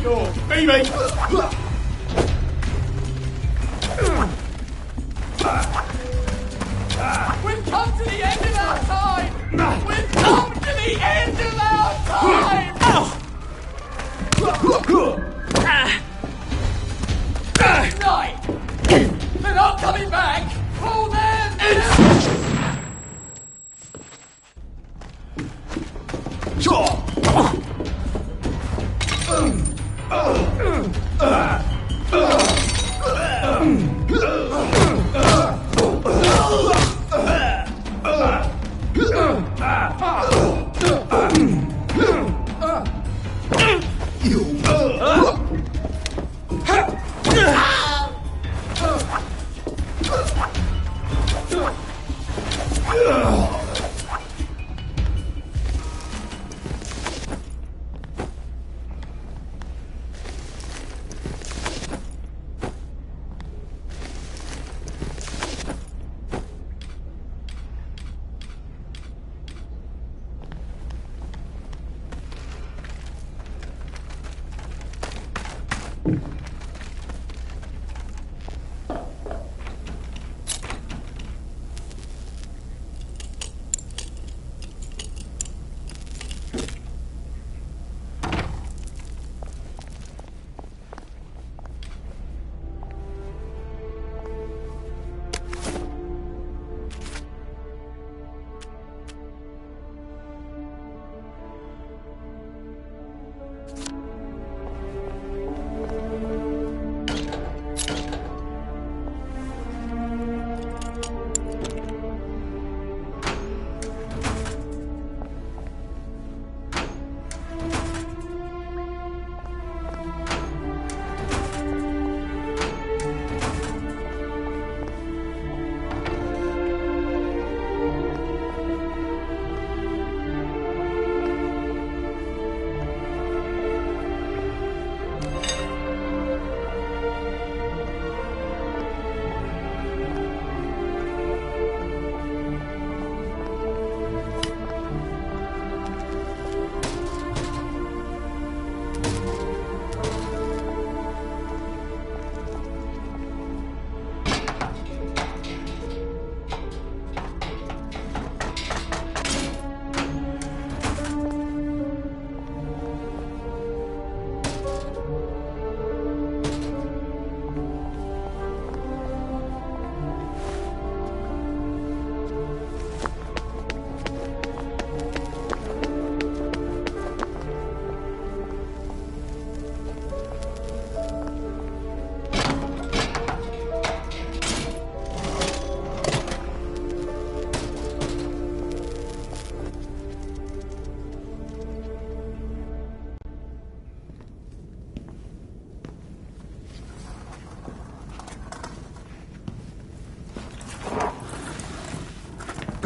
Sure, baby. We've come to the end of our time! We've come to the end of our time!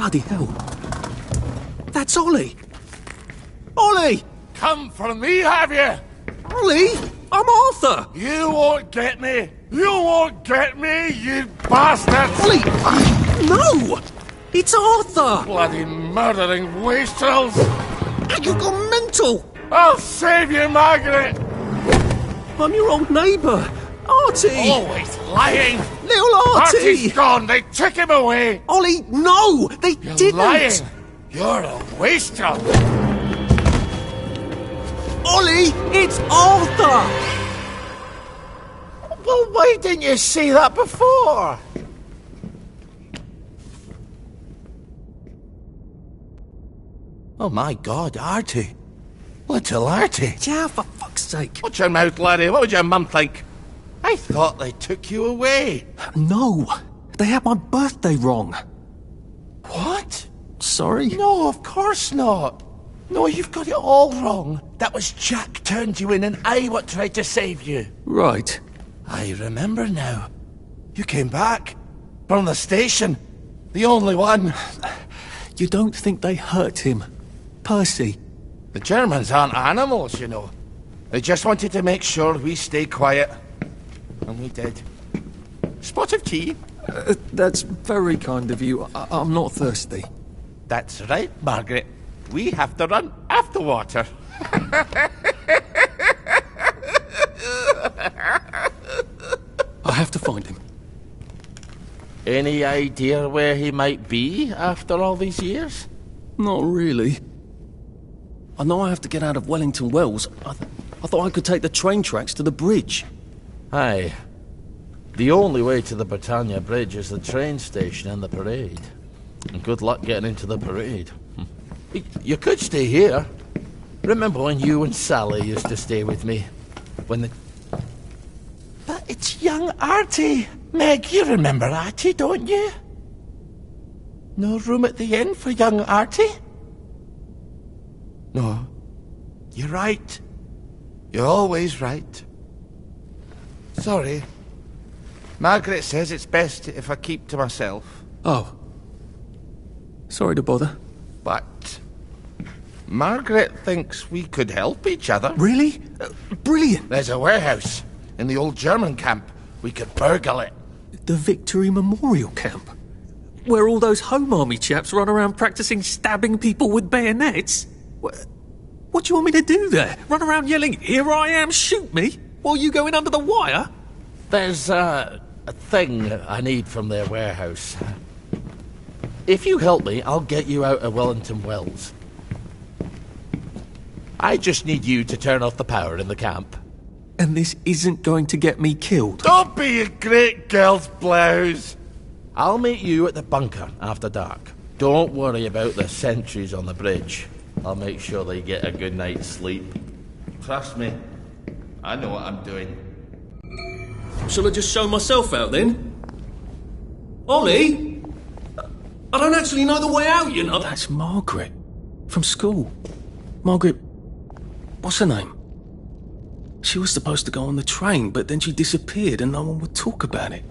Bloody hell. That's Ollie! Ollie! Come for me, have you? Ollie! I'm Arthur! You won't get me! You won't get me, you bastard! Ollie! No! It's Arthur! Bloody murdering wastrels! You've gone mental! I'll save you, Margaret! I'm your old neighbour, Artie! Always lying! Little Artie! Artie's gone, they took him away! Ollie, no! They You're didn't! lying! You're a wastrel! Ollie, it's Arthur! Well, why didn't you see that before? Oh my God, Artie. Little Artie. Yeah, for fuck's sake. Watch your mouth, laddie. What would your mum think? I thought they took you away. No, they had my birthday wrong. What? Sorry? No, of course not. No, you've got it all wrong. That was Jack turned you in and I what tried to save you. Right. I remember now. You came back. From the station. The only one. You don't think they hurt him? Percy? The Germans aren't animals, you know. They just wanted to make sure we stay quiet. And we did. Spot of tea? That's very kind of you. I'm not thirsty. That's right, Margaret. We have to run after water. I have to find him. Any idea where he might be after all these years? Not really. I know I have to get out of Wellington Wells. I thought I could take the train tracks to the bridge. Aye. The only way to the Britannia Bridge is the train station and the parade. And good luck getting into the parade. You could stay here. Remember when you and Sally used to stay with me? When the... But it's young Artie. Meg, you remember Artie, don't you? No room at the inn for young Artie? No. You're right. You're always right. Sorry. Margaret says it's best if I keep to myself. Oh. Sorry to bother. But Margaret thinks we could help each other. Really? Brilliant. There's a warehouse in the old German camp. We could burgle it. The Victory Memorial Camp? Where all those Home Army chaps run around practicing stabbing people with bayonets? What do you want me to do there? Run around yelling, "Here I am, shoot me," while you go in under the wire? There's a thing I need from their warehouse. If you help me, I'll get you out of Wellington Wells. I just need you to turn off the power in the camp. And this isn't going to get me killed? Don't be a great girl's blouse! I'll meet you at the bunker after dark. Don't worry about the sentries on the bridge. I'll make sure they get a good night's sleep. Trust me, I know what I'm doing. Shall I just show myself out then? Ollie? I don't actually know the way out, you know. That's Margaret. From school. Margaret... what's her name? She was supposed to go on the train, but then she disappeared and no one would talk about it.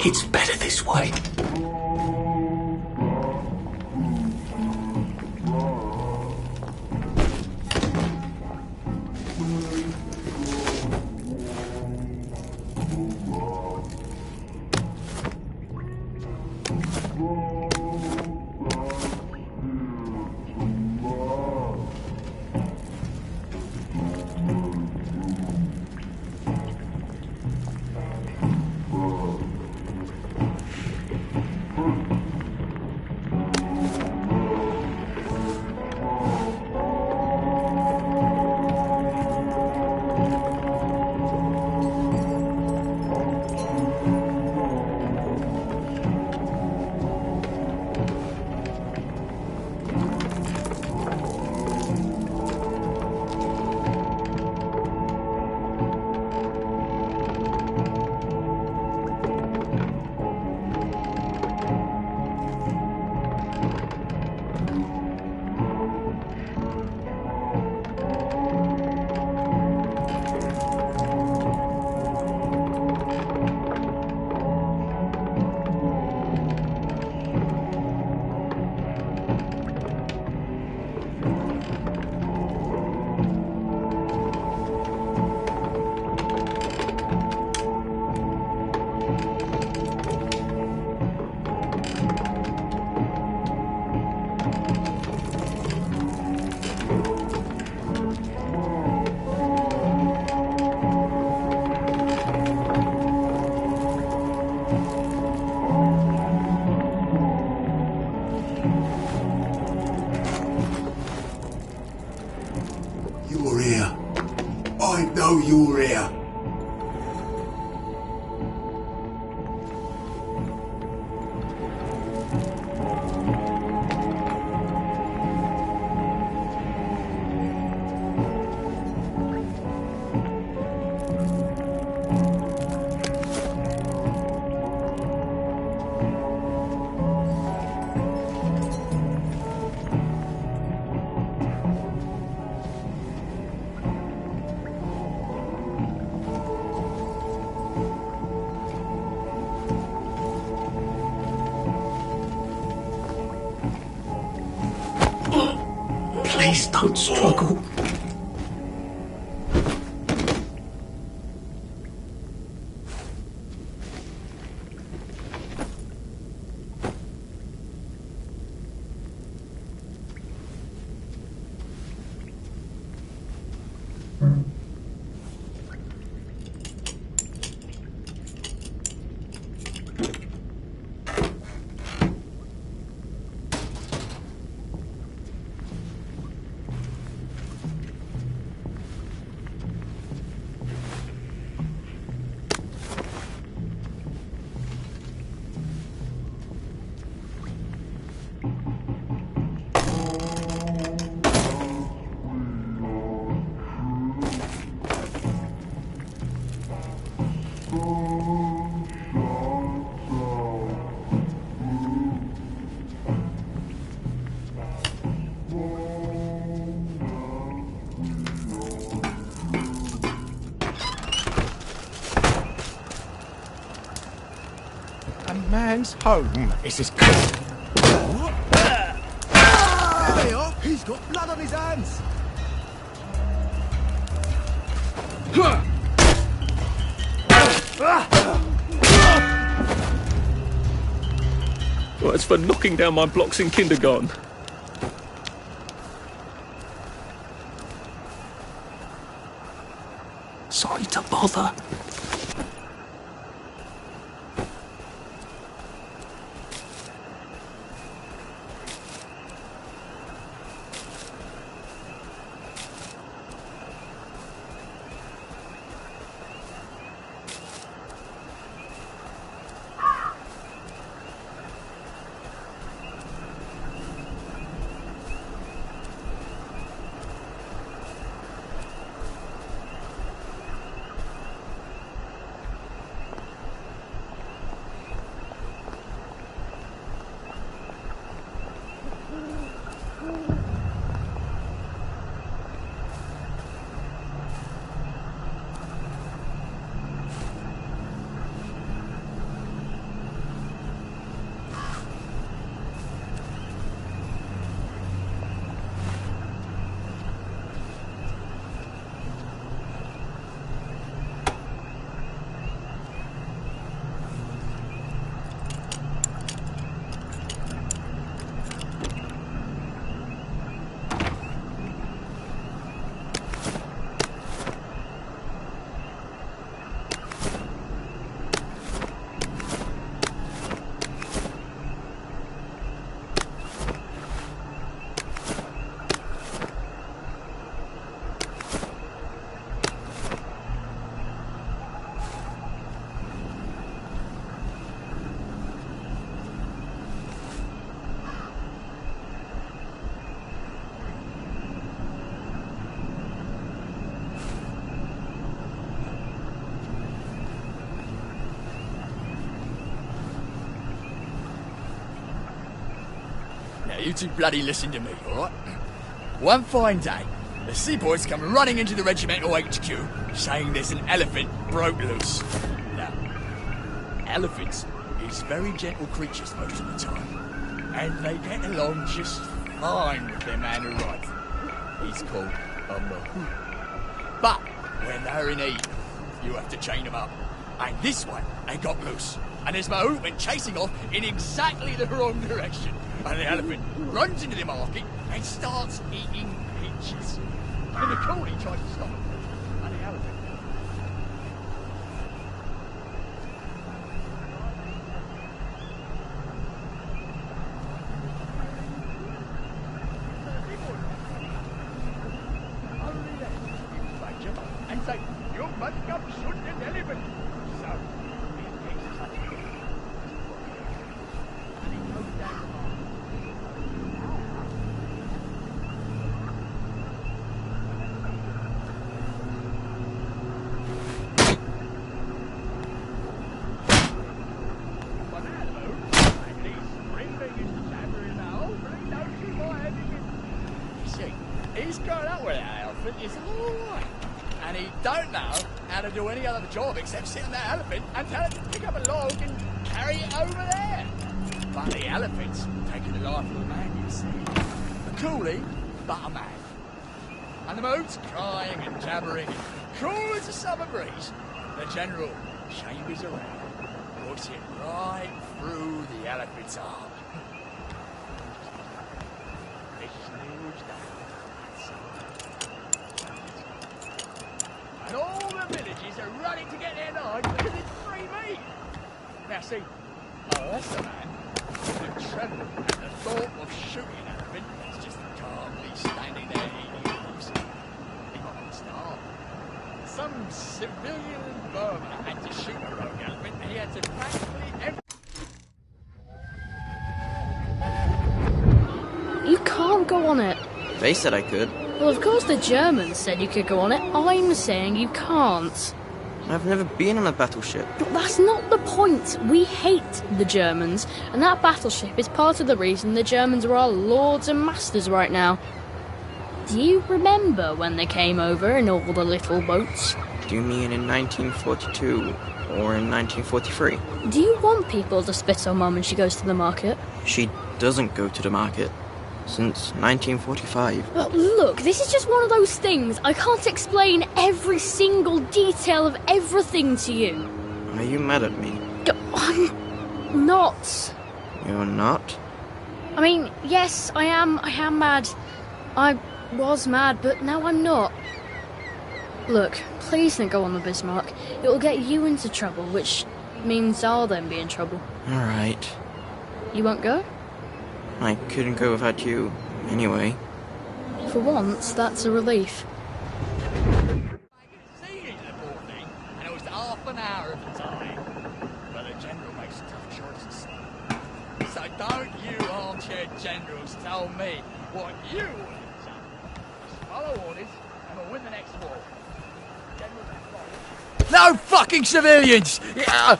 It's better this way. You're here. I know you're here. Please don't struggle. Man's home is his coat. There they are. He's got blood on his hands. Well, it's for knocking down my blocks in kindergarten. Sorry to bother. you two bloody listen to me, alright? One fine day, the seaboys come running into the regimental HQ, saying there's an elephant broke loose. Now, elephants is very gentle creatures most of the time, and they get along just fine with their man who rides them. He's called a mahout. But when they're in heat, you have to chain them up. And this one, they got loose. And this mahout went chasing off in exactly the wrong direction. And the elephant runs into the market and starts eating peaches. And the coolie tries to stop him. And the elephant... and say, you must come shoot this elephant. So, he takes his hat and he goes down the market. He's grown up with that elephant, it's alright. And he don't know how to do any other job except sit on that elephant and tell it to pick up a log and carry it over there. But the elephant's taking the life of a man, you see. A coolie, but a man. And the moat's crying and jabbering, and cool as a summer breeze. The general chambers around, puts it right through the elephant's arm. And all the villages are running to get their knives because it's free meat. Now see, that's the man who trembled at the thought of shooting an elephant that's just calmly standing there eating leaves. He got starved. Some civilian in Burma had to shoot a rogue elephant and he had to practically... You can't go on it. They said I could. Well, of course the Germans said you could go on it. I'm saying you can't. I've never been on a battleship. But that's not the point. We hate the Germans, and that battleship is part of the reason the Germans are our lords and masters right now. Do you remember when they came over in all the little boats? Do you mean in 1942 or in 1943? Do you want people to spit on Mum when she goes to the market? She doesn't go to the market. Since 1945. But look, this is just one of those things. I can't explain every single detail of everything to you. Are you mad at me? I'm not. You're not? I mean, yes, I am mad. I was mad, but now I'm not. Look, please don't go on the Bismarck. It will get you into trouble, which means I'll then be in trouble. Alright. You won't go? I couldn't go without you, anyway. For once, that's a relief. And it was half an hour of the time. But the general makes tough choices. So don't you armchair generals tell me what you want to do. Just follow orders and we'll win the next war. No fucking civilians! I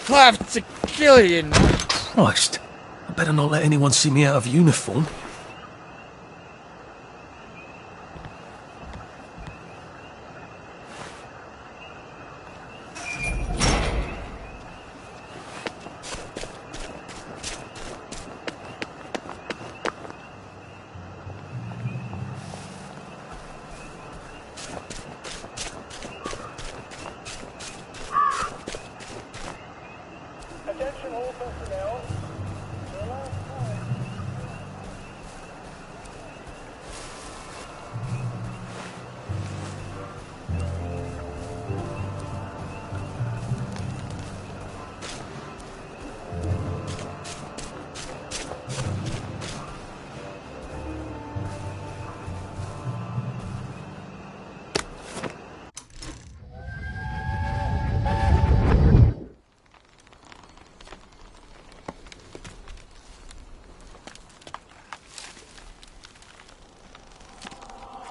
have to kill you. Christ. I better not let anyone see me out of uniform. Attention all personnel.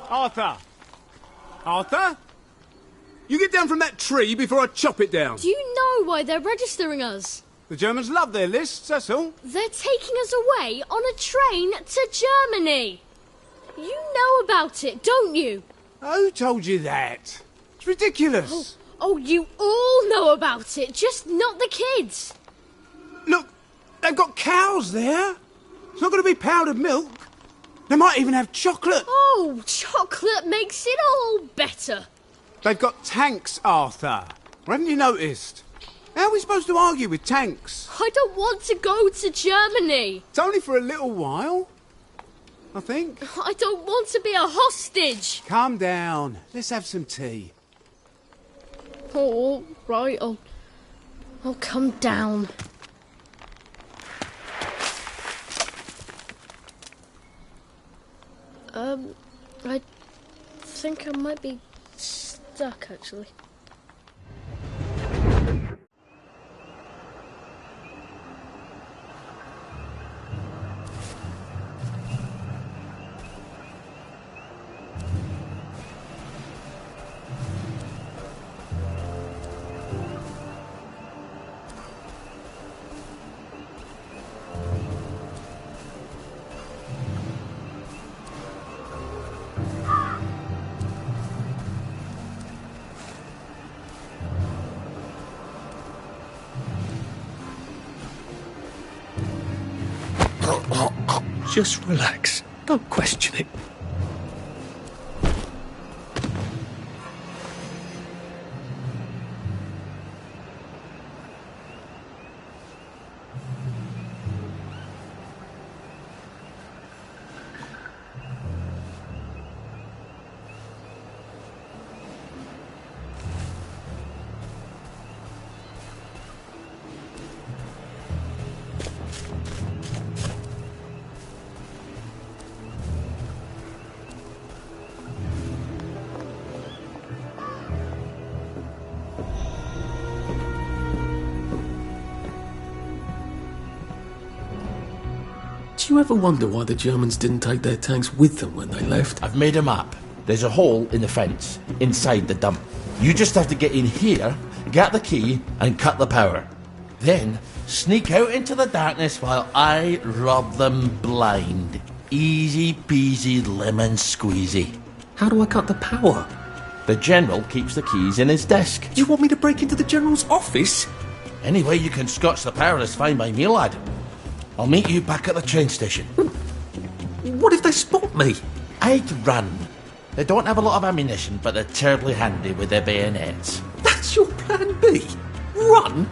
Arthur! Arthur? You get down from that tree before I chop it down. Do you know why they're registering us? The Germans love their lists, that's all. They're taking us away on a train to Germany. You know about it, don't you? Who told you that? It's ridiculous. Oh, you all know about it, just not the kids. Look, they've got cows there. It's not going to be powdered milk. They might even have chocolate. Oh, chocolate makes it all better. They've got tanks, Arthur. Haven't you noticed? How are we supposed to argue with tanks? I don't want to go to Germany. It's only for a little while, I think. I don't want to be a hostage. Calm down. Let's have some tea. Oh, all right, I'll come down. I think I might be stuck, actually. Just relax. Don't question it. Do you ever wonder why the Germans didn't take their tanks with them when they left? I've made a map. There's a hole in the fence, inside the dump. You just have to get in here, get the key, and cut the power. Then, sneak out into the darkness while I rob them blind. Easy peasy lemon squeezy. How do I cut the power? The General keeps the keys in his desk. Do you want me to break into the General's office? Any way you can scotch the power is fine by me, lad. I'll meet you back at the train station. What if they spot me? I'd run. They don't have a lot of ammunition, but they're terribly handy with their bayonets. That's your plan B? Run?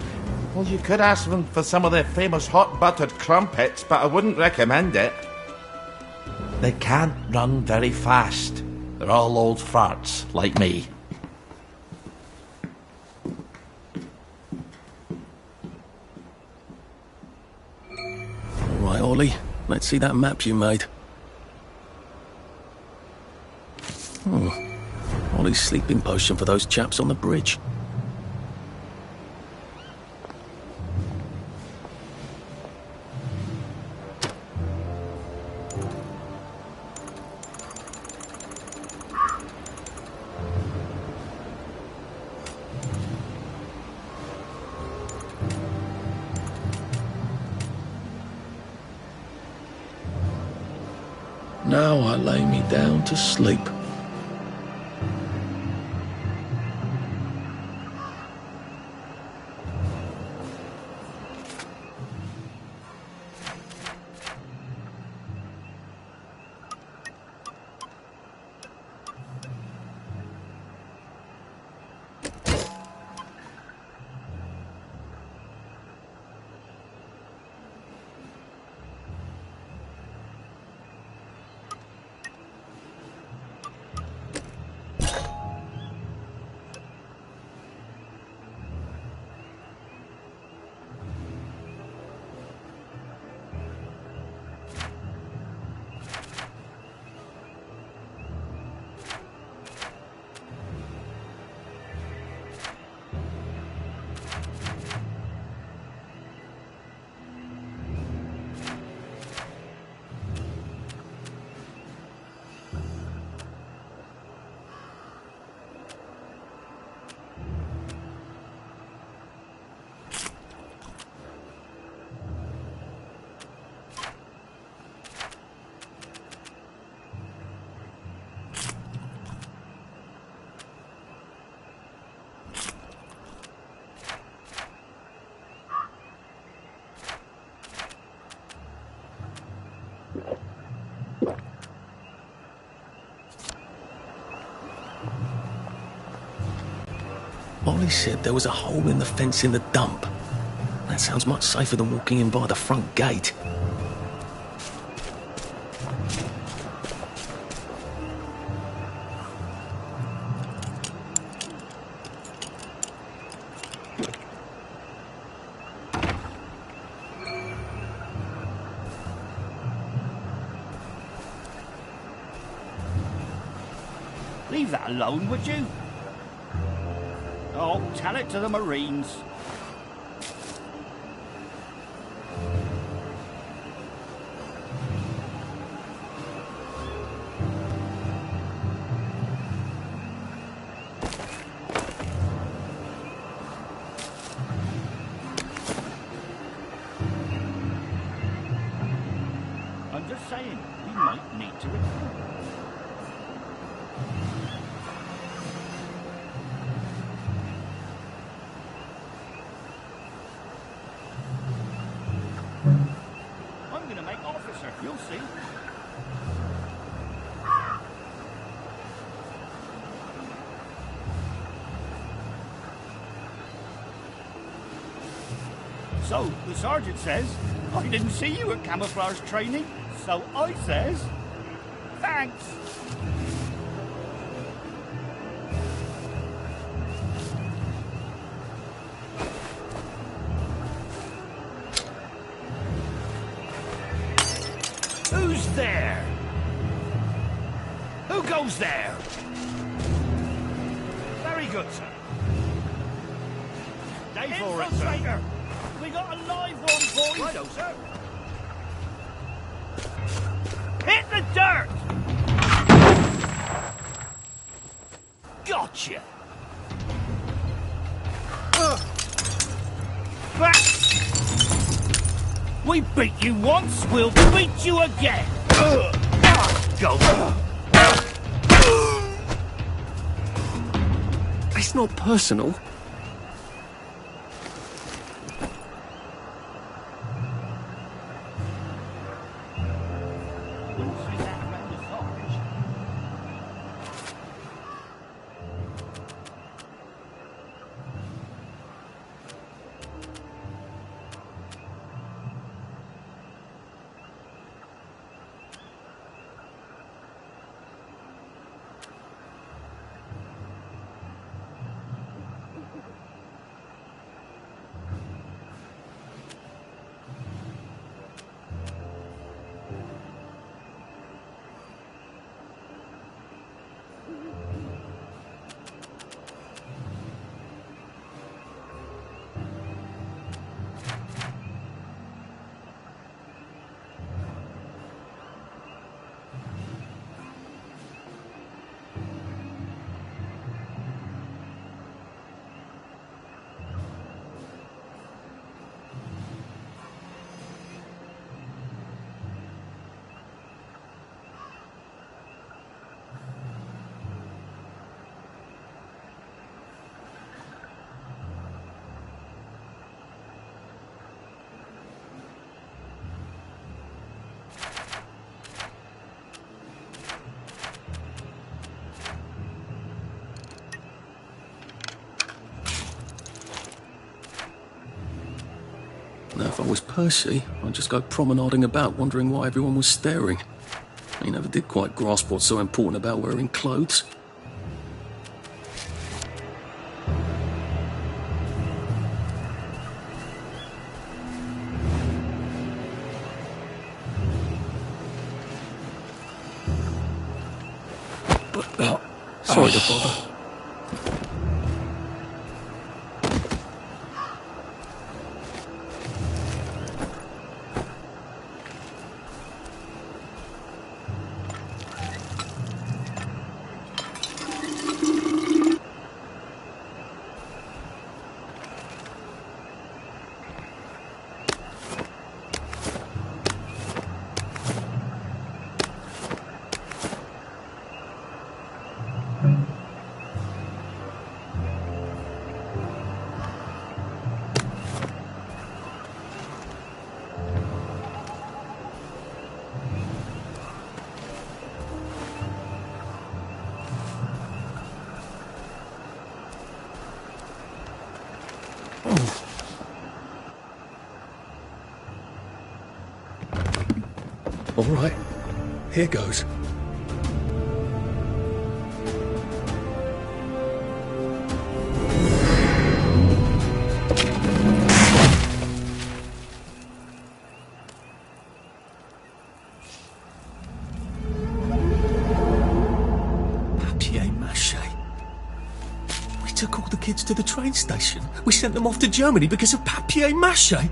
Well, you could ask them for some of their famous hot buttered crumpets, but I wouldn't recommend it. They can't run very fast. They're all old farts, like me. All right, Ollie. Let's see that map you made. Ollie's sleeping potion for those chaps on the bridge. Now I lay me down to sleep. Ollie said there was a hole in the fence in the dump. That sounds much safer than walking in by the front gate. Leave that alone, would you? Oh, tell it to the Marines. I'm just saying, we might need to recruit. I'm going to make officer, you'll see. So, the sergeant says, I didn't see you at camouflage training, so I says, thanks. Who's there? Who goes there? Very good, sir. Day for it, sir. We got a live one, boys. Righto, sir. Hit the dirt! Gotcha! Back! We beat you once, we'll beat you again! Go! It's not personal. Now, if I was Percy, I'd just go promenading about, wondering why everyone was staring. He never did quite grasp what's so important about wearing clothes. But, sorry to bother. All right, here goes. Papier-mâché. We took all the kids to the train station. We sent them off to Germany because of papier-mâché.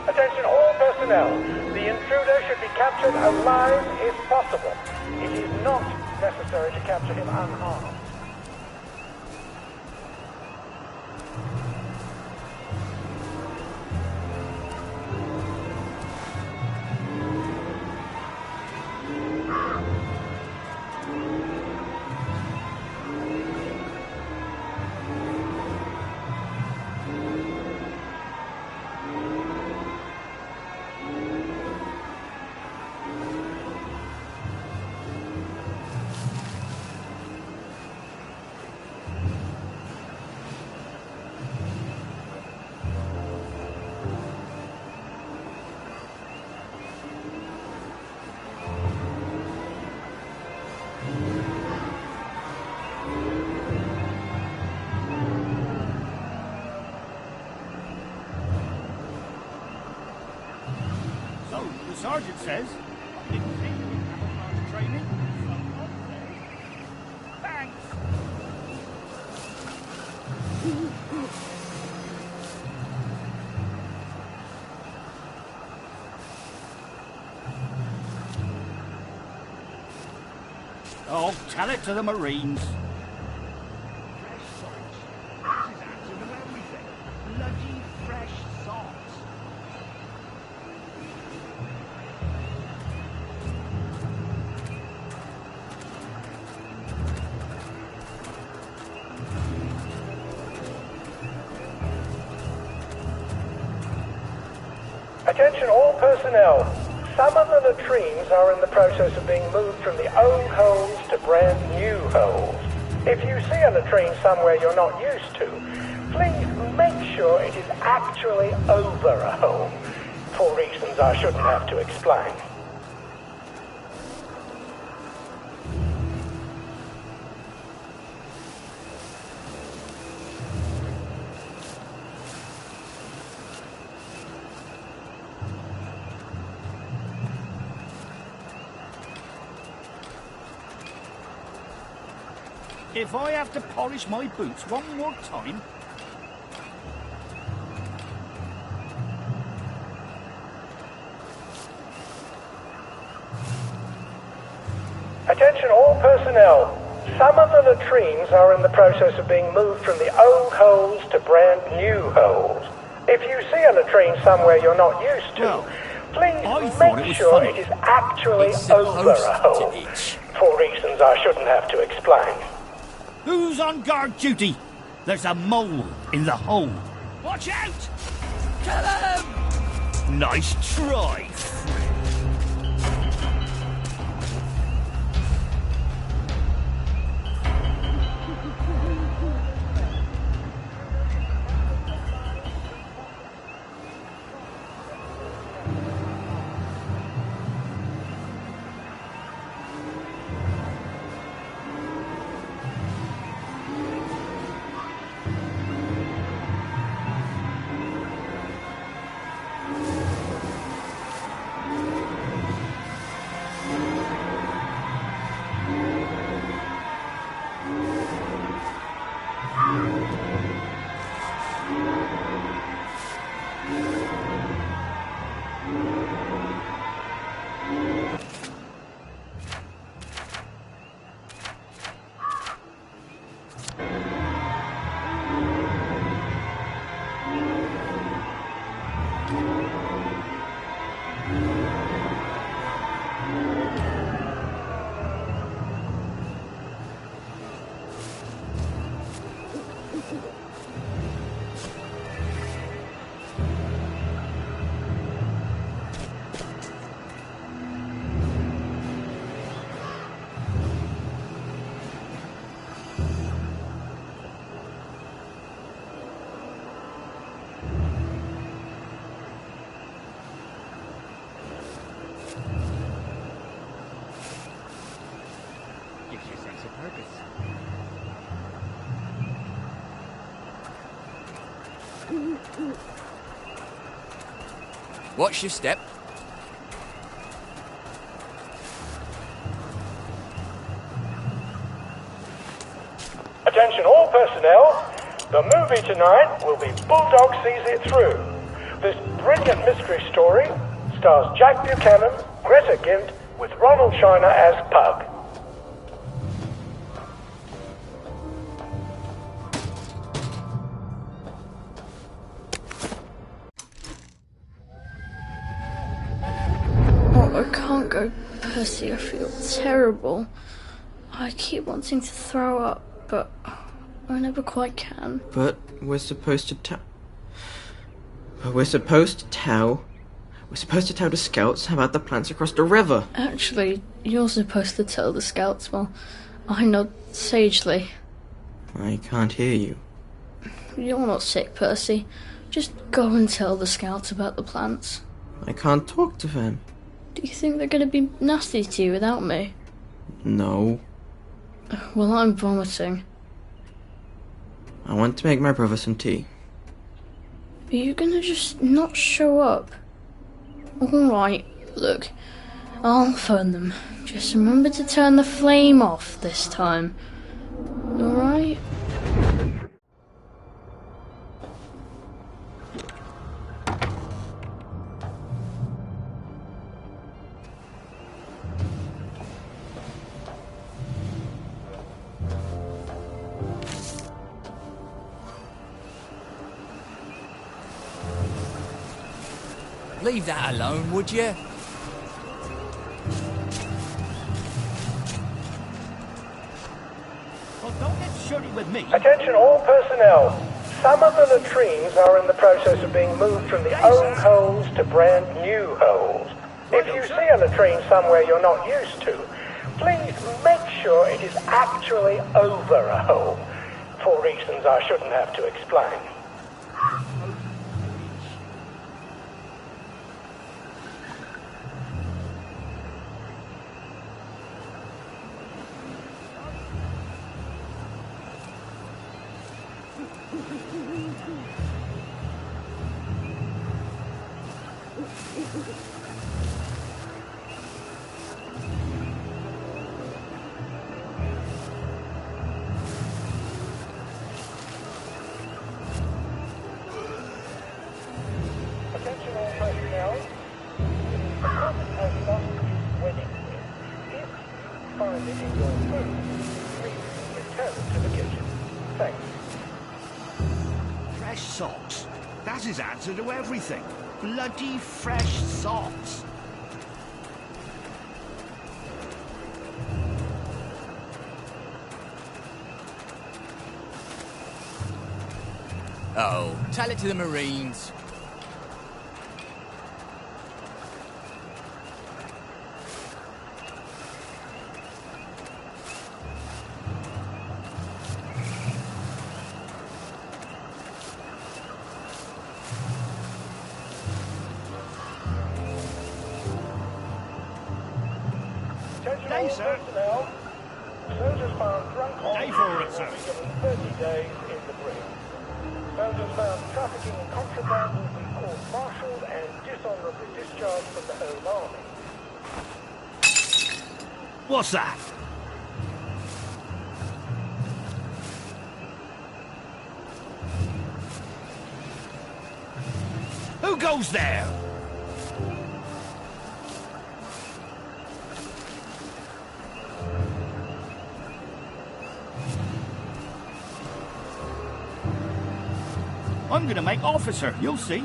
Attention all personnel. The intruder should be captured alive if possible. It is not necessary to capture him unharmed. So, the sergeant says, I didn't see you in camouflage training, so I'll say, thanks. Oh, tell it to the Marines. Bloody fresh socks. Attention all personnel. Some of the latrines are in the process of being moved from the old holes to brand new holes. If you see a latrine somewhere you're not used to, please make sure it is actually over a hole, for reasons I shouldn't have to explain. If I have to polish my boots one more time... Attention all personnel. Some of the latrines are in the process of being moved from the old holes to brand new holes. If you see a latrine somewhere you're not used to, please make sure it is actually over a hole, for reasons I shouldn't have to explain. Who's on guard duty? There's a mole in the hole. Watch out! Kill him! Nice try. a purpose. Watch your step. Attention all personnel, the movie tonight will be Bulldog Sees It Through. This brilliant mystery story stars Jack Buchanan, Greta Gint, with Ronald Shiner as Pug. Oh, I can't go, Percy. I feel terrible. I keep wanting to throw up, but I never quite can. But we're supposed to tell the scouts about the plants across the river. Actually, you're supposed to tell the scouts while I nod sagely. I can't hear you. You're not sick, Percy. Just go and tell the scouts about the plants. I can't talk to them. Do you think they're going to be nasty to you without me? No. Well, I'm vomiting. I want to make my brother some tea. Are you going to just not show up? Alright, look. I'll phone them. Just remember to turn the flame off this time. Alright? Leave that alone, would you? Well, don't get shirty with me. Attention all personnel. Some of the latrines are in the process of being moved from the old holes to brand new holes. If you see a latrine somewhere you're not used to, please make sure it is actually over a hole, for reasons I shouldn't have to explain. Fresh socks. That's his answer to everything. Bloody fresh socks. Oh, tell it to the Marines. Day, sir. Soldiers found drunk on Day for it, sir. will be given 30 days in the brig. Soldiers found trafficking in contraband will be court-martialed and dishonorably discharged from the Home Army. What's that? Who goes there? I'm gonna make officer, you'll see.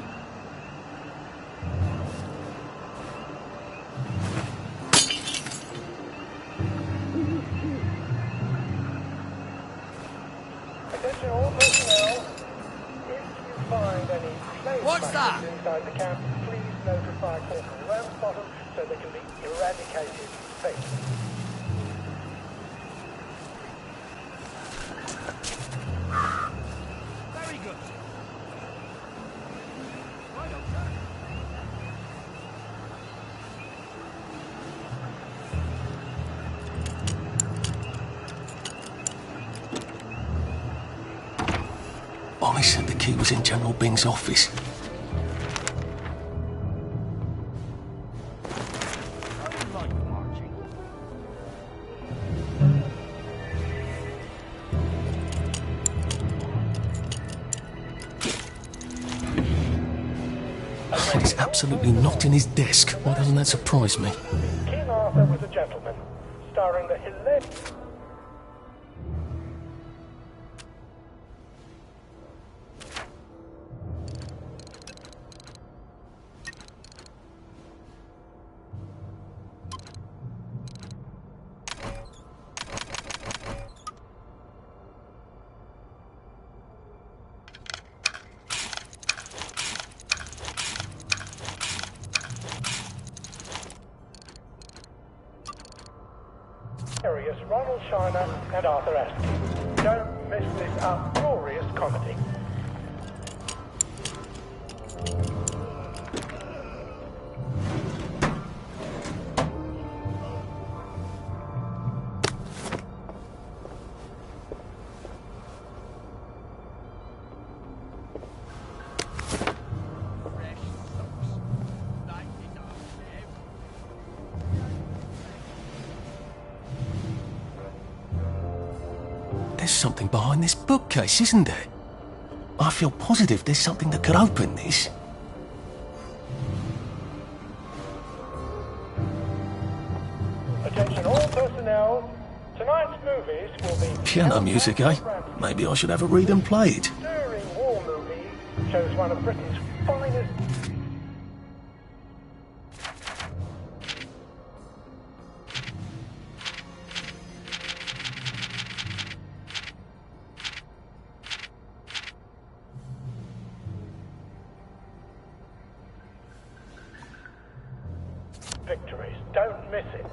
Attention all personnel. If you find any slave smugglers inside the camp, please notify Corporal Ramsbottom so they can be eradicated safely. Very good. Mommy said the key was in General Bing's office. He's absolutely not in his desk. Why doesn't that surprise me? King Arthur was a gentleman, starring the hilarious... Ronald Shiner and Arthur Astley. Don't miss this uproarious comedy. There's something behind this bookcase, isn't there? I feel positive there's something that could open this. Attention all personnel. Tonight's movies will be... Piano music, eh? Maybe I should have a read and play it. Stirring war movie shows one of Britain's finest... victories. Don't miss it.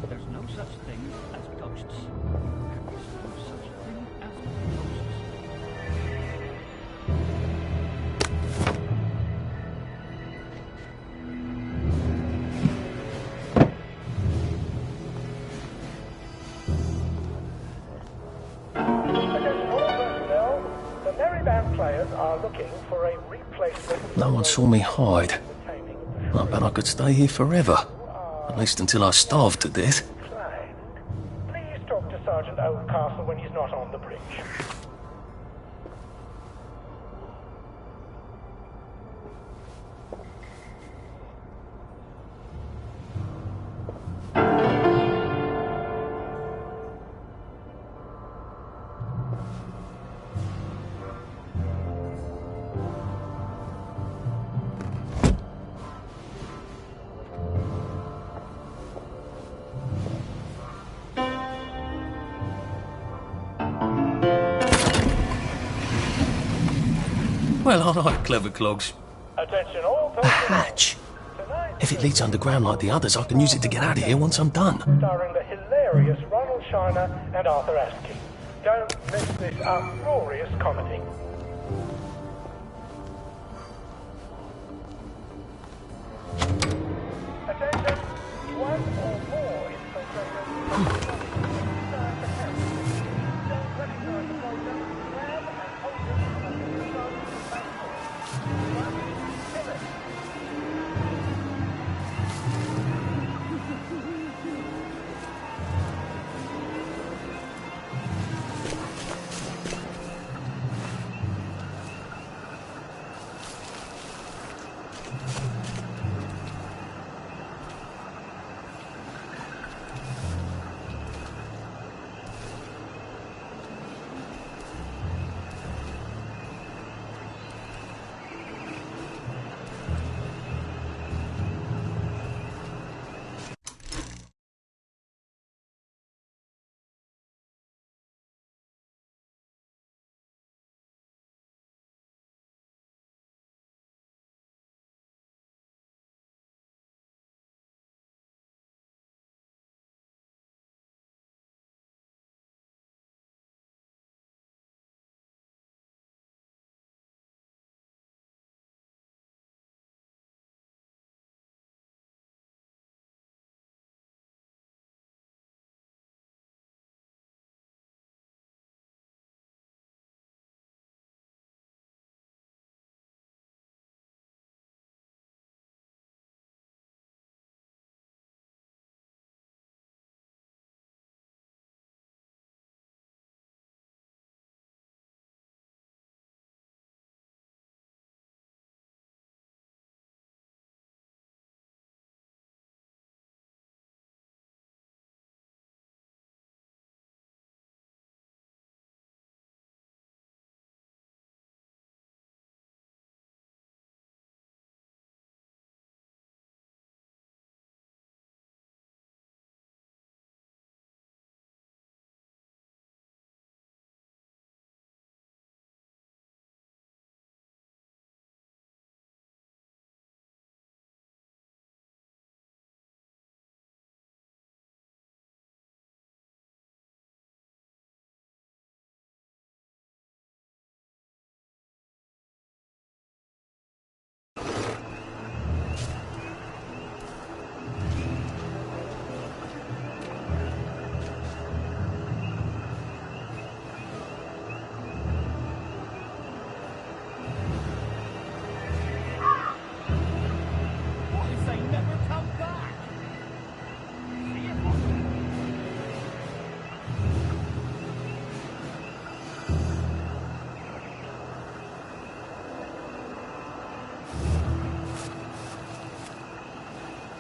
There's no such thing as ghosts. There's no such thing as ghosts. Players are looking for a replacement. No one saw me hide. I bet I could stay here forever. At least until I starved to death. Please talk to Sergeant Oldcastle when he's not on the bridge. Well, all right, clever clogs. Attention all A hatch. If it leads underground like the others, I can use it to get out of here once I'm done. Starring the hilarious Ronald Shiner and Arthur Astley. Don't miss this uproarious comedy. Attention, one or more infiltrators.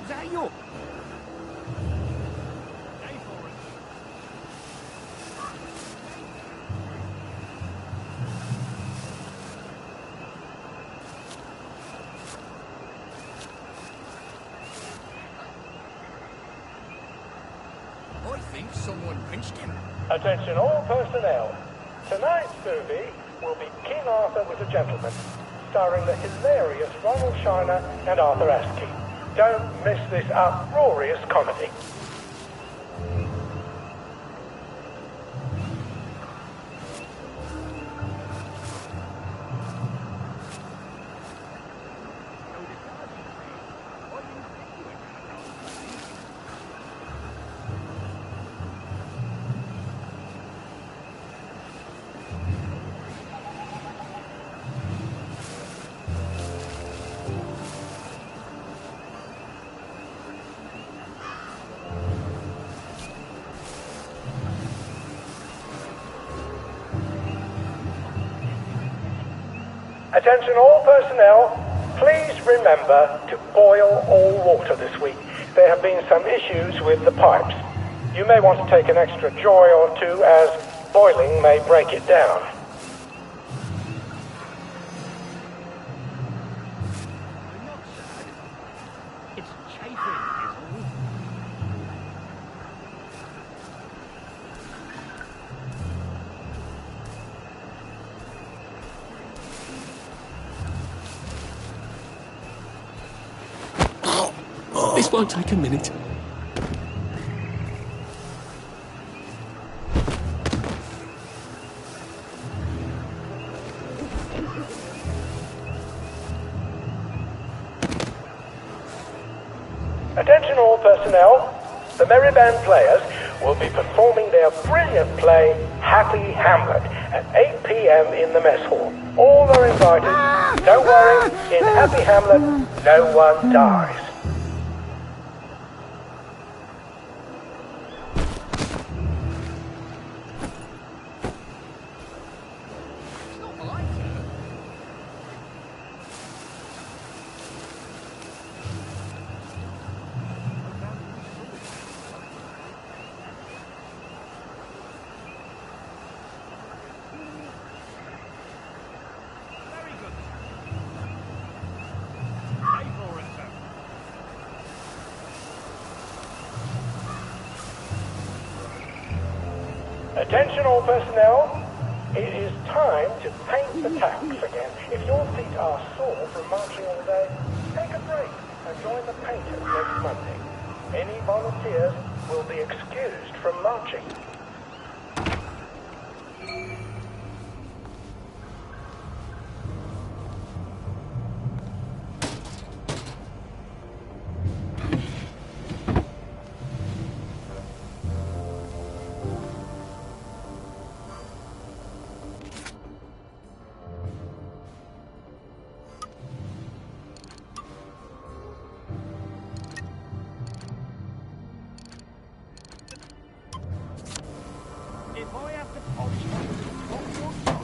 Is that you? I think someone pinched him. Attention all personnel. Tonight's movie will be King Arthur Was a Gentleman, starring the hilarious Ronald Shiner and Arthur Askey. Don't miss this uproarious comedy. Attention all personnel, please remember to boil all water this week. There have been some issues with the pipes. You may want to take an extra joy or two as boiling may break it down. It's chafing, is all. This won't take a minute. Attention all personnel, the Merry Band players will be performing their brilliant play, Happy Hamlet, at 8 p.m. in the mess hall. All are invited. Don't worry, in Happy Hamlet, no one dies. Attention all personnel, it is time to paint the tacks again. If your feet are sore from marching all day, take a break and join the painters next Monday. Any volunteers will be excused from marching. If I have to polish one more time.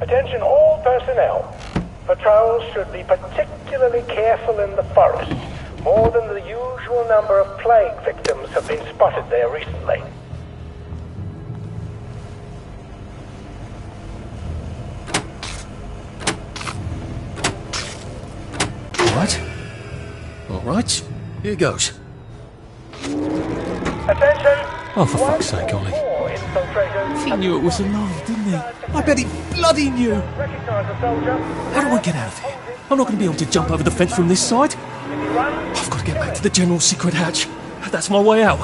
Attention all personnel. Patrols should be particularly careful in the forest. More than the usual number of plague victims have been spotted there recently. All right, here goes. Attention! Oh, for fuck's sake, Ollie. He knew it was alive, didn't he? I bet he bloody knew. How do I get out of here? I'm not going to be able to jump over the fence from this side. I've got to get back to the general secret hatch. That's my way out.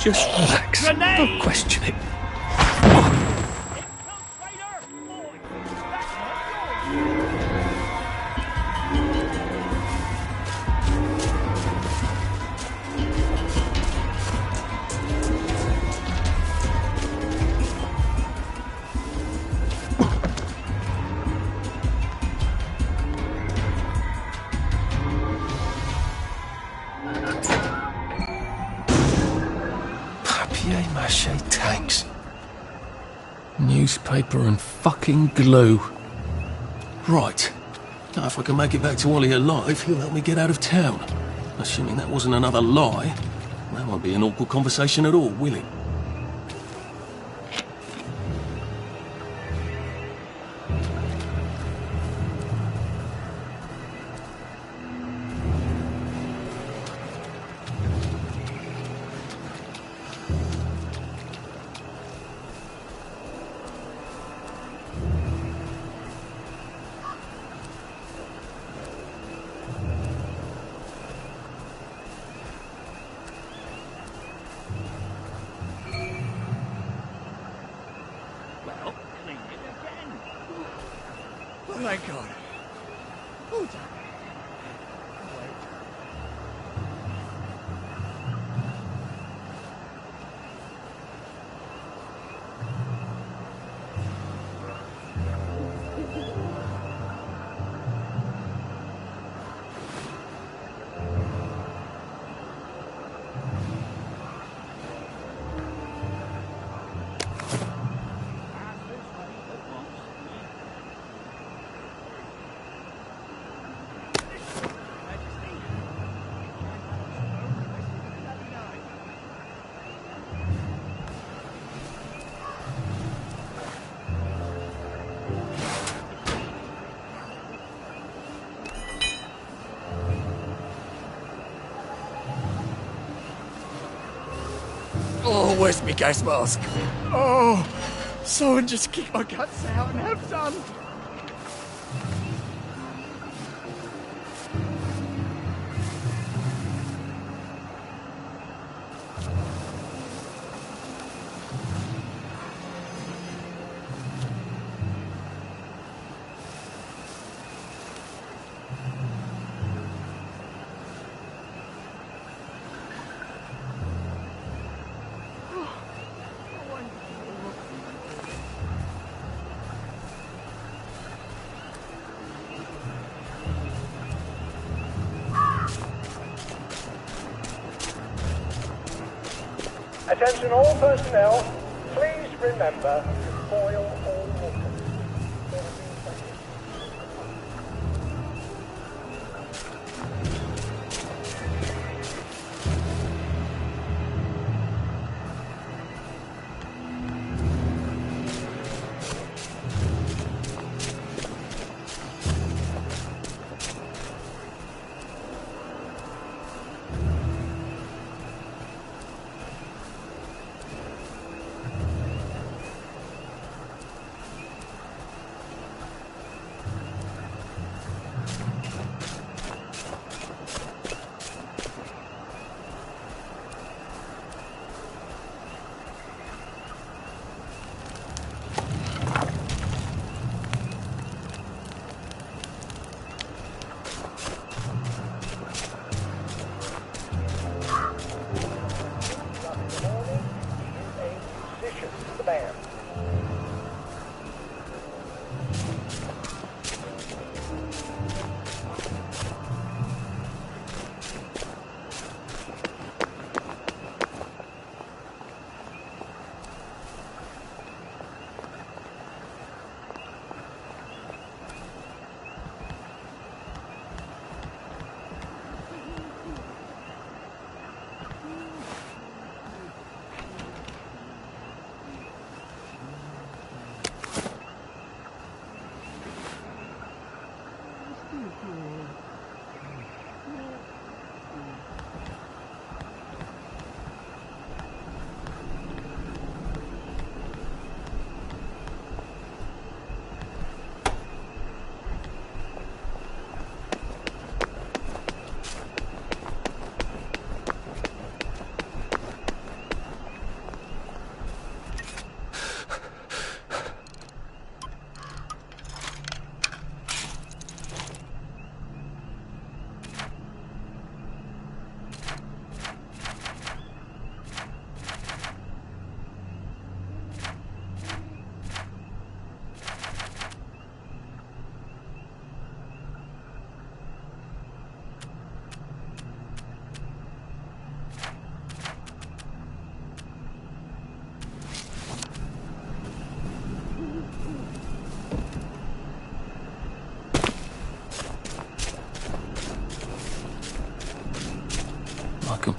Just relax. Grenade! Don't question it. Papier-mâché tanks. Newspaper and fucking glue. Right. Now, if I can make it back to Ollie alive, he'll help me get out of town. Assuming that wasn't another lie, that won't be an awkward conversation at all, will it? Thank God. Oh, damn. Oh, where's my gas mask? Oh, someone just kick my guts out and have done. Attention all personnel, please remember to boil all water.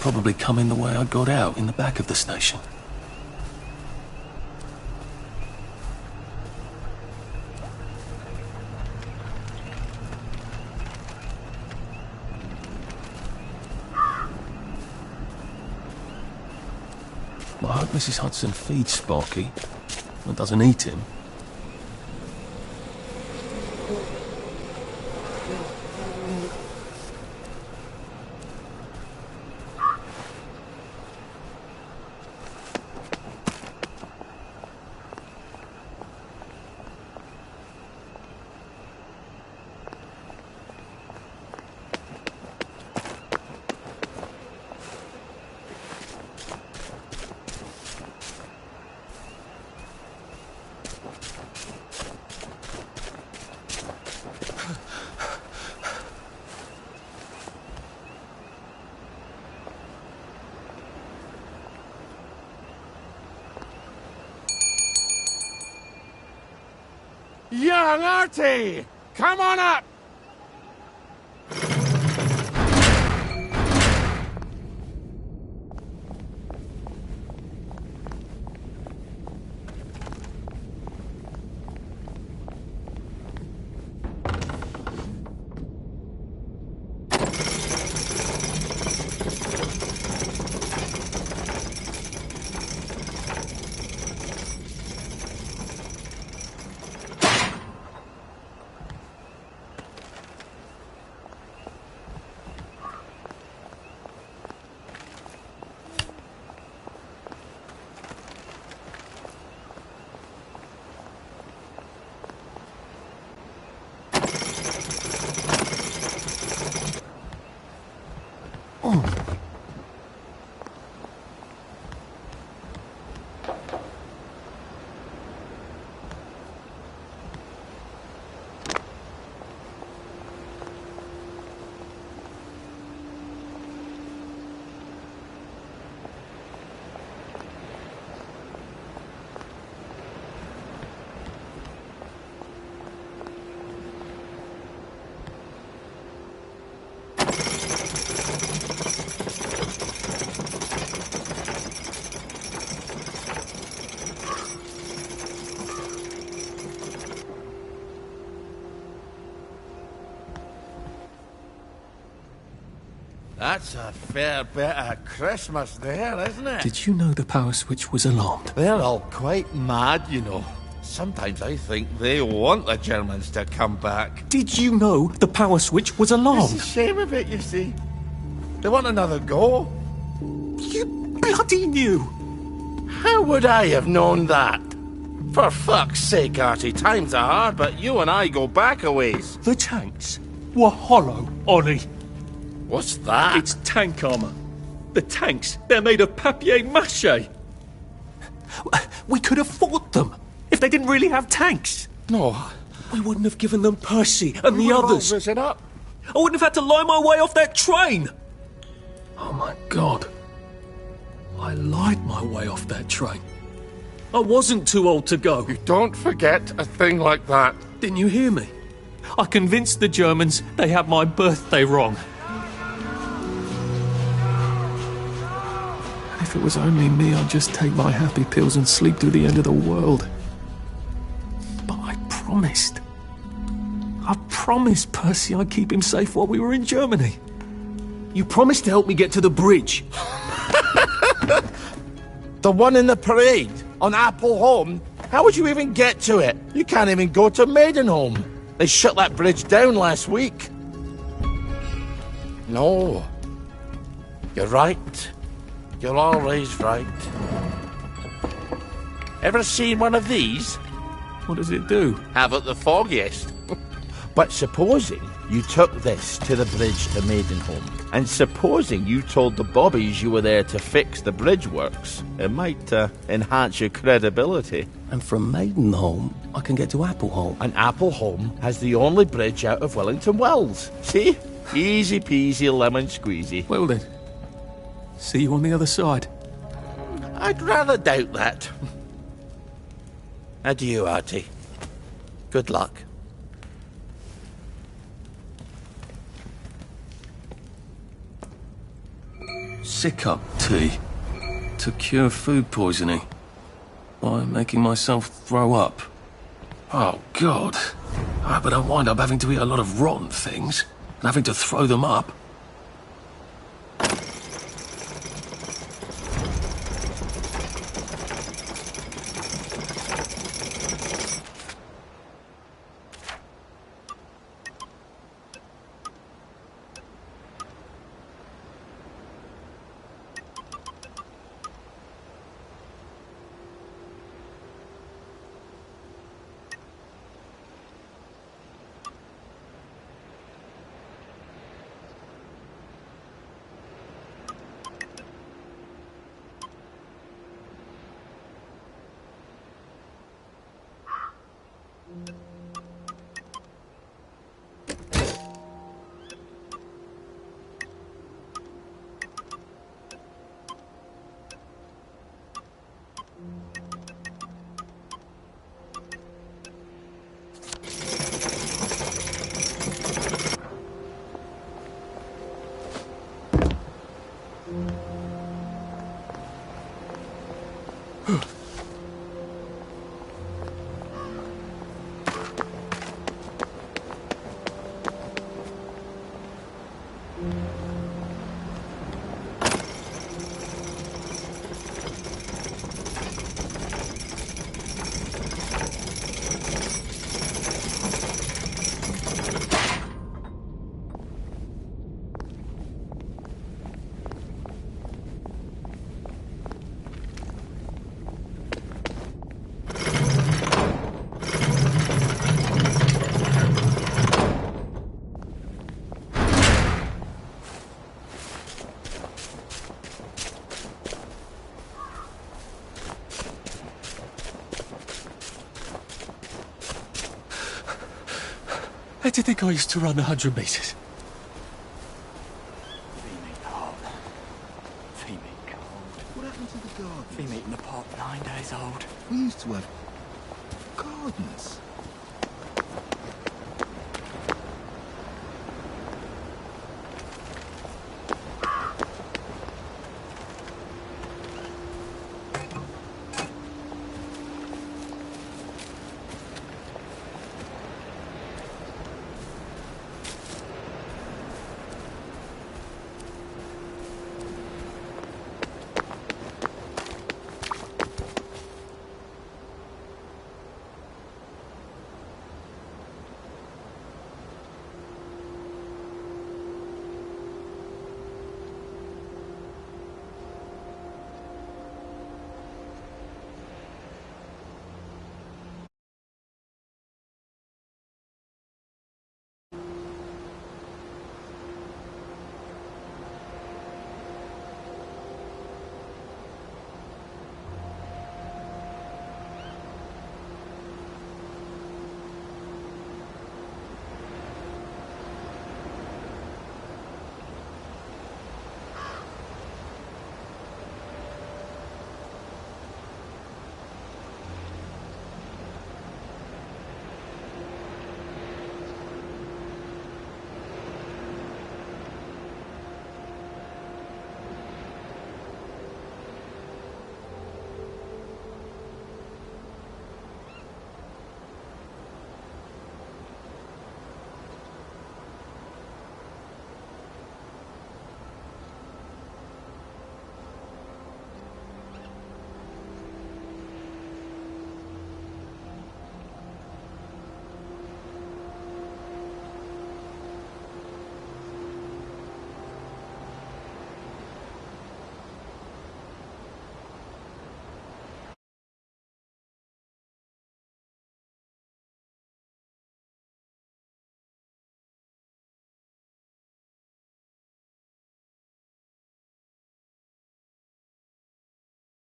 probably come in the way I got out, in the back of the station. I hope Mrs. Hudson feeds Sparky and doesn't eat him. Young Artie! Come on up! That's a fair bit of Christmas there, isn't it? Did you know the power switch was alarmed? They're all quite mad, you know. Sometimes I think they want the Germans to come back. Did you know the power switch was alarmed? It's a shame of it, you see. They want another go. You bloody knew! How would I have known that? For fuck's sake, Artie, times are hard, but you and I go back a ways. The tanks were hollow, Ollie. What's that? It's tank armour. The tanks, they're made of papier-mâché. We could have fought them if they didn't really have tanks. No. We wouldn't have given them Percy and the others. It up. I wouldn't have had to lie my way off that train. Oh my God. I lied my way off that train. I wasn't too old to go. You don't forget a thing like that. Didn't you hear me? I convinced the Germans they had my birthday wrong. If it was only me, I'd just take my happy pills and sleep through the end of the world. But I promised. I promised Percy I'd keep him safe while we were in Germany. You promised to help me get to the bridge. The one in the parade on Apple Home? How would you even get to it? You can't even go to Maidenholm. They shut that bridge down last week. No. You're right. You're always right. Ever seen one of these? What does it do? Haven't the foggiest. But supposing you took this to the bridge to Maidenholm, and supposing you told the bobbies you were there to fix the bridge works, it might enhance your credibility. And from Maidenholm, I can get to Appleholm. And Appleholm has the only bridge out of Wellington Wells. See? Easy peasy lemon squeezy. Well then, see you on the other side. I'd rather doubt that. Adieu, Artie. Good luck. sick-up tea to cure food poisoning by making myself throw up. Oh, God. But I wind up having to eat a lot of rotten things and having to throw them up. How do you think I used to run 100 metres? Feet cold. What happened to the garden? Been eating a pot 9 days old. We used to have gardeners.